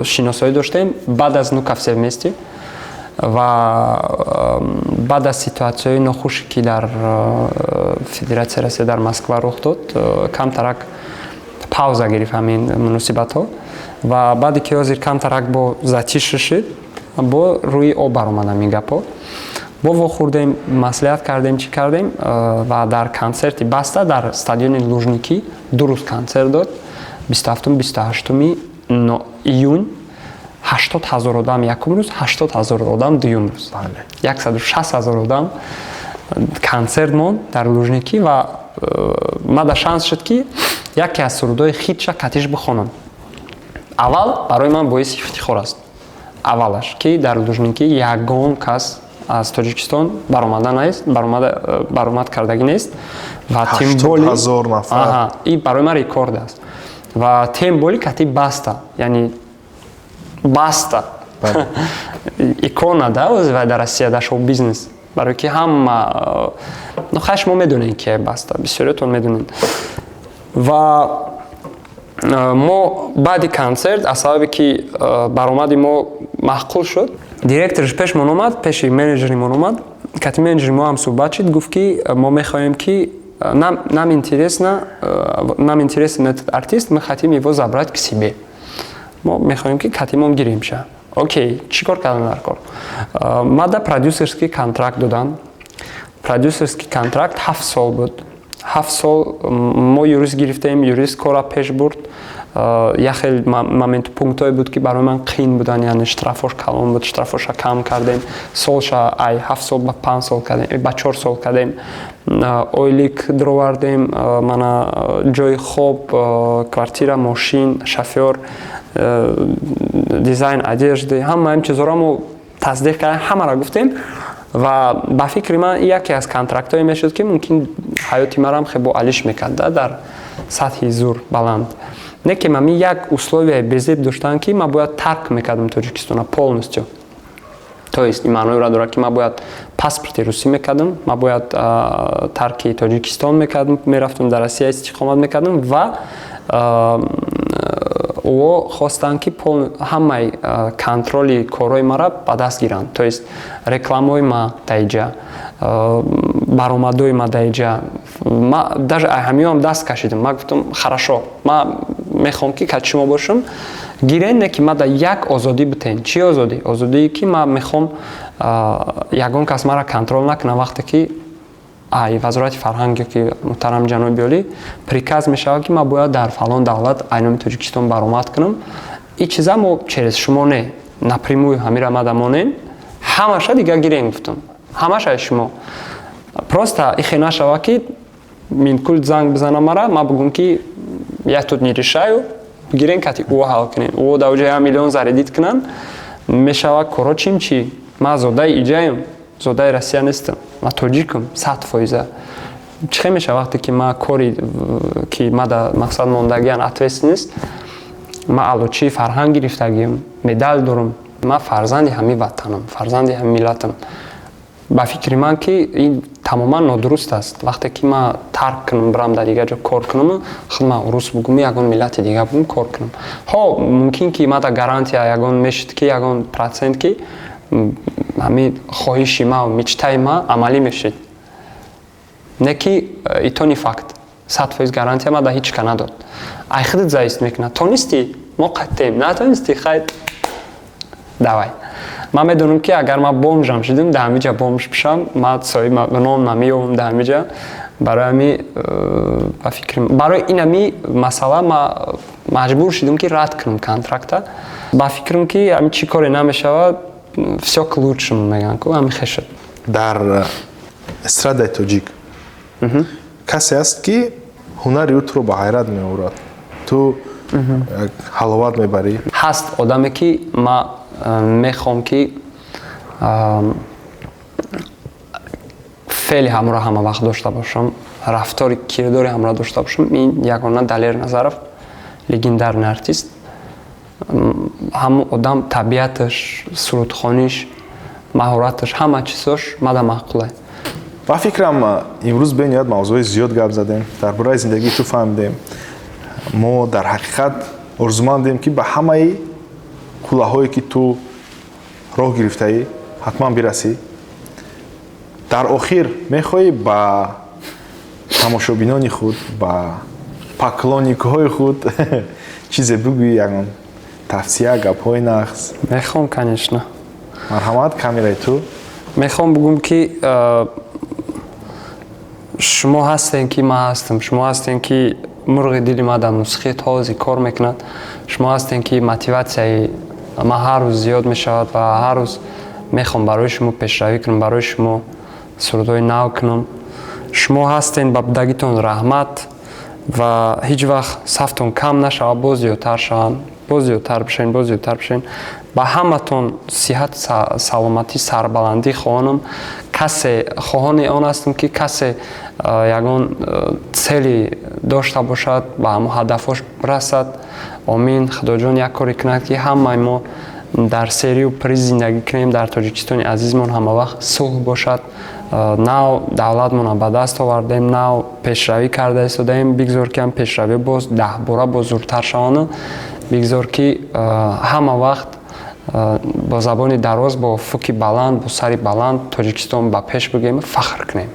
S1: шиносоӣ доштем баъд аз Нуков вместе ва баъд аз ситуатсияи нохуше ки дар Федератсияи Россия дар Москва рух дод, камтарак пауза гирифт ҳамин муносибатҳо ва баъде ки ҳозир камтарак бо затиш шид, бо рӯи об баромадам ин гапҳо. Бо вохӯрдем, маслиҳат кардем, чӣ кардем ва дар консерти Баста дар стадиони Лужники 2 рӯз консерт дод. 27-28 июн 80 000 одам якум рӯз, 80 000 одам дуюм рӯз. 160 000 одам консерт монд дар Лужники ва мада шанс шуд ки яке аз сурудҳои хитша катиш бихонам. Аввал барои ман боиси ифтихор аст. Аввалаш ки дар Лужники ягон кас аз Тоҷикистон баромад кардагӣ нест ва тимболи
S2: 80 000 нафар.
S1: ин барои ман рекорд аст. Ва темболи кати Баста, яъни Баста икона да ва дар Россия дар шоу-бизнес, барои ки ҳама хаш мо медонем ки Баста, бисёриятон медонем. Ва мо баъди консерт аз сабаби ки баромади мо маъқул шуд, директориш пешмон омад, пеши менеҷеримон омад, кати менеҷери мо ҳам суҳбат шид, гуфт ки мо мехоҳем ки нам интересен этот артист, мы хотим его забрать к себе. Мо мехоҳем ки катимон гирем ша. Окей, чӣ кор кардан дар кор? Мада продюсерский контракт додан. Продюсерский контракт 7 сол буд. 7 сол мо юрист гирифтем, юрист кора пеш бурд. Я хел момент пунктҳое буд ки барои ман қиин будан, яъне штрафош калон буд, штрафоша кам кардем, солша ай 7 сол ба 5 сол кардем, ба 4 сол кардем. Ойлик дровардем, мана ҷои хоб, квартира, мошин, шофёр, дизайн одежды, ҳама ин чизҳоро мо таздиқ кардем, ҳамаро гуфтем ва ба фикри ман яке аз контрактҳое мешуд ки мумкин ҳаёти марам хеле боалиш мекард дар сатҳи зур баланд. Не ки ман як условияи безеб доштам ки ман бояд тарк мекардам Тоҷикистона полностью. То есть ин маъноиро дорад ки ман бояд паспорти русӣ мекардам, ман бояд тарки Тоҷикистон мекардам, мерафтам дар Россия истиқомат мекардам ва о хостанд ки ҳамаи контроли корҳои мара ба даст гиранд. То есть рекламаҳои ма даиҷа, баромадҳои ма даиҷа. Ма даже ҳамиёам даст кашидам. Ман гуфтам хорошо, ман мехоҳам ки кати шумо бошам, гирен не ки мада як озодӣ битен. Чӣ озодӣ? Озодие ки ман мехоҳам ягон кас мара контрол накунад вақте ки вазорати фарҳанг ки муҳтарам ҷаноби олӣ приказ мешавад ки ман бояд дар фалон давлат айноми Тоҷикистон баромад кунам. ин чиза мо через шумо не напрямую ҳамира мадамонем, ҳамаша дига гирен гуфтам. Ҳамаша шумо. Просто ихе нашава ки минкул занг бизана мара, ман бигум ки як тут не решаю, гирен кати ӯ ҳал кунем. Ӯ дар ҷои 1 миллион заредит кунанд, мешава коро чим чи? Ман зодаи иҷаем, зодаи Россия нестам. Ман тоҷикам 100%. Чӣ хел меша вақте ки ман кори ки мада мақсад мондагиан ответственность, ман алочи фарҳанг гирифтагиам, медал дорам. Ман фарзанди ҳамин ватанам, фарзанди ҳамин миллатам. ба фикри ман ки ин тамоман нодуруст аст. Вақте ки ман тарк кунам, барам дар дига ҷо кор кунам, худ ман урус бугум, ягон миллати дига бугум кор кунам. Ҳо мумкин ки мада гарантия ягон мешуд ки ягон процент ки ҳамин хоҳиши ма, мечтаи ма амалӣ мешуд. Не ки итони факт. 100% гарантия мада ҳеч ка надод. Ай худат заист мекунад. Тонисти? Мо қаттем. Натонисти? Хайр. Давай. Ман медонам ки агар ман бомжам шудам, дар ҳамин ҷа бомж бишам, ман соҳиби ном намеёбам дар ҳамин ҷа. Барои ҳамин ба фикри барои ин ҳамин масъала маҷбур шудем ки рад кунам контракта ба фикрам ки ами чӣ коре намешавад всё к лучшему мегӯям ку ами хеш шуд.
S2: дар эстрадаи тоҷик касе аст ки ҳунари ӯро ба ҳайрат меорад. Ту ҳаловат мебарӣ?
S1: ҳаст одаме ки ма мехоҳам ки феъли ҳамро ҳама вақт дошта бошам, рафтори кирдори ҳамро дошта бошам. Ин ягона Далер Назаров, легендарный артист. ҳамон одам табиаташ, сурудхониш, маҳораташ, ҳама чизош мада маъқуле.
S2: ба фикрам имрӯз бениҳоят мавзӯи зиёд гап задем, дар бораи зиндагии ту фаҳмидем. Мо дар ҳақиқат орзумандем ки ба ҳамаи қуллаҳое ки ту роҳ гирифтаӣ ҳатман бирасӣ. дар охир мехоҳӣ ба тамошобинони худ, ба поклонникҳои худ чизе бигӯӣ, ягон тавсия, гапҳои нағз?
S1: Мехоҳам, конечно.
S2: Марҳамат, камераи ту.
S1: Мехоҳам бигӯям ки шумо ҳастем ки ман ҳастам, шумо ҳастем ки мурғи дили ма дар нусхаи тозе кор мекунад, шумо ҳастем ки мотиватсияи ман ҳар рӯз зиёд мешавад ва ҳар рӯз мехоҳам барои шумо пешравӣ кунам, барои шумо сурудҳои нав кунам. Шумо ҳастем, ба будагитон раҳмат ва ҳеҷ вақт сафтон кам нашавад, боз зиёдтар шаванд, боз зиёдтар бишен, боз зиёдтар бишен. Ба ҳаматон сиҳат, саломатӣ, сарбаландӣ хоҳонам. Касе хоҳони он ҳастам ки касе ягон цели дошта бошад, ба ҳамон ҳадафош расад. Омин. Худоҷон як коре кунад ки ҳамаи мо дар серию приз зиндагӣ кунем, дар Тоҷикистони азизмон ҳама вақт сулҳ бошад. Нав давлатмонро ба даст овардем, нав пешравӣ карда истодаем. Бигзор ки ҳам пешравӣ боз 10 бора боз зудтар шаванд. Бигзор ки ҳама вақт бо забони дароз, бо фуки баланд, бо сари баланд Тоҷикистон ба пеш бигем, фахр кунем.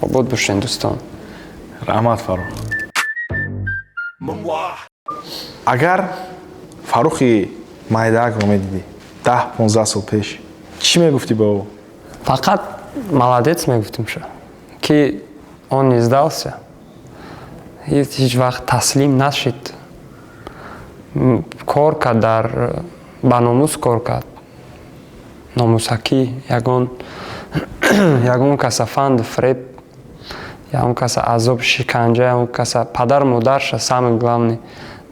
S1: Обод бош Ҳиндустон.
S2: Раҳмат Фарух. Агар Фарухи майдаагро медидӣ 10-15 сол пеш, чӣ мегуфтӣ ба ӯ?
S1: Фақат молодец мегуфтим ша, ки он не сдался, ҳеҷ вақт таслим нашид, кор кард, ба номус кор кард, номусакӣ, ягон каса фанд фреб, ягон каса азоб шиканҷа, ягон каса падар модарша самый главный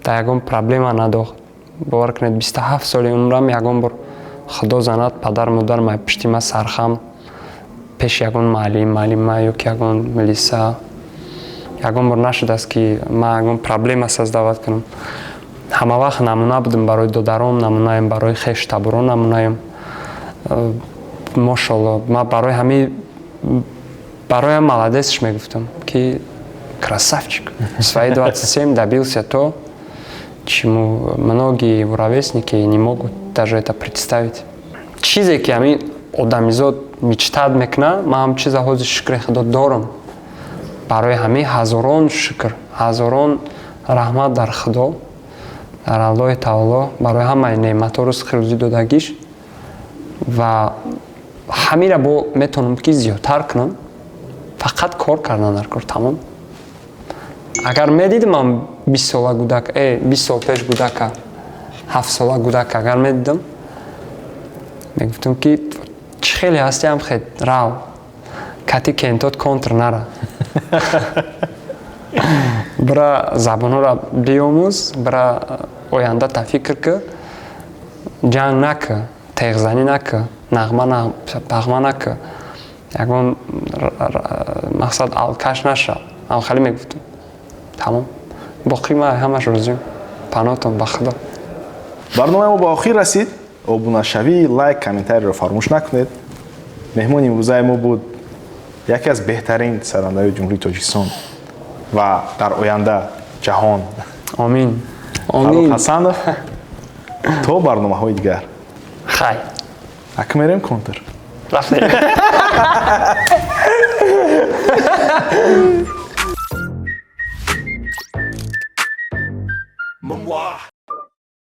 S1: да ягон проблема надохт. бовар кунед 27 соли умрам ягон бор худо занад падар модар май пишти ма сархам пеш ягон маълима ёки ягон милиса ягон бор нашудааст ки ма ягон проблема создавад кунам. Ҳама вақт намуна будам барои додарон, намунаем барои хештабурон, намунаем. Мошалло, ма барои ҳами бароям молодецш мегуфтам ки красавчик. В свои 27 добился то, чему многие его ровесники не могут даже это представить. Чизе ки ҳамин одамизод мечтад мекуна, ман ҳам чиза ҳозир шукри худо дорам. Барои ҳамин ҳазорон шукр, ҳазорон раҳмат дар худо, дар Аллоҳи таоло, барои ҳамаи неъматҳо ризқи рӯзӣ додагиш ва ҳамира бо метавонам ки зиёдтар кунам. Фақат кор кардан дар кор тамом. Агар медидам ман 20 сола гудак, 20 сол пеш гудака, 7 сола гудака агар медидам, мегуфтам ки чӣ хеле ҳасти ҳам хед рав кати кентот контр нара. Бира забонҳоро биомӯз, бира оянда тафикр кӣ, ҷанг накӣ, теғзанӣ накӣ, нағма накӣ, ягон мақсад алкаш наша. Хали мегуфтам. Тамом. Боқӣ ма ҳамаш рӯзим. Панотон ба худо.
S2: барномаи мо ба охир расид. обунашавӣ, лайк, комментариро фаромӯш накунед. меҳмони имрӯзаи мо буд яке аз беҳтарин сарандаҳои ҷумҳурии Тоҷикистон ва дар оянда ҷаҳон.
S1: Амин.
S2: Фарух Ҳасанов. То барномаҳои дигар.
S1: Хай.
S2: Ака мерем контр.
S1: Рафтем.
S6: Мамуа.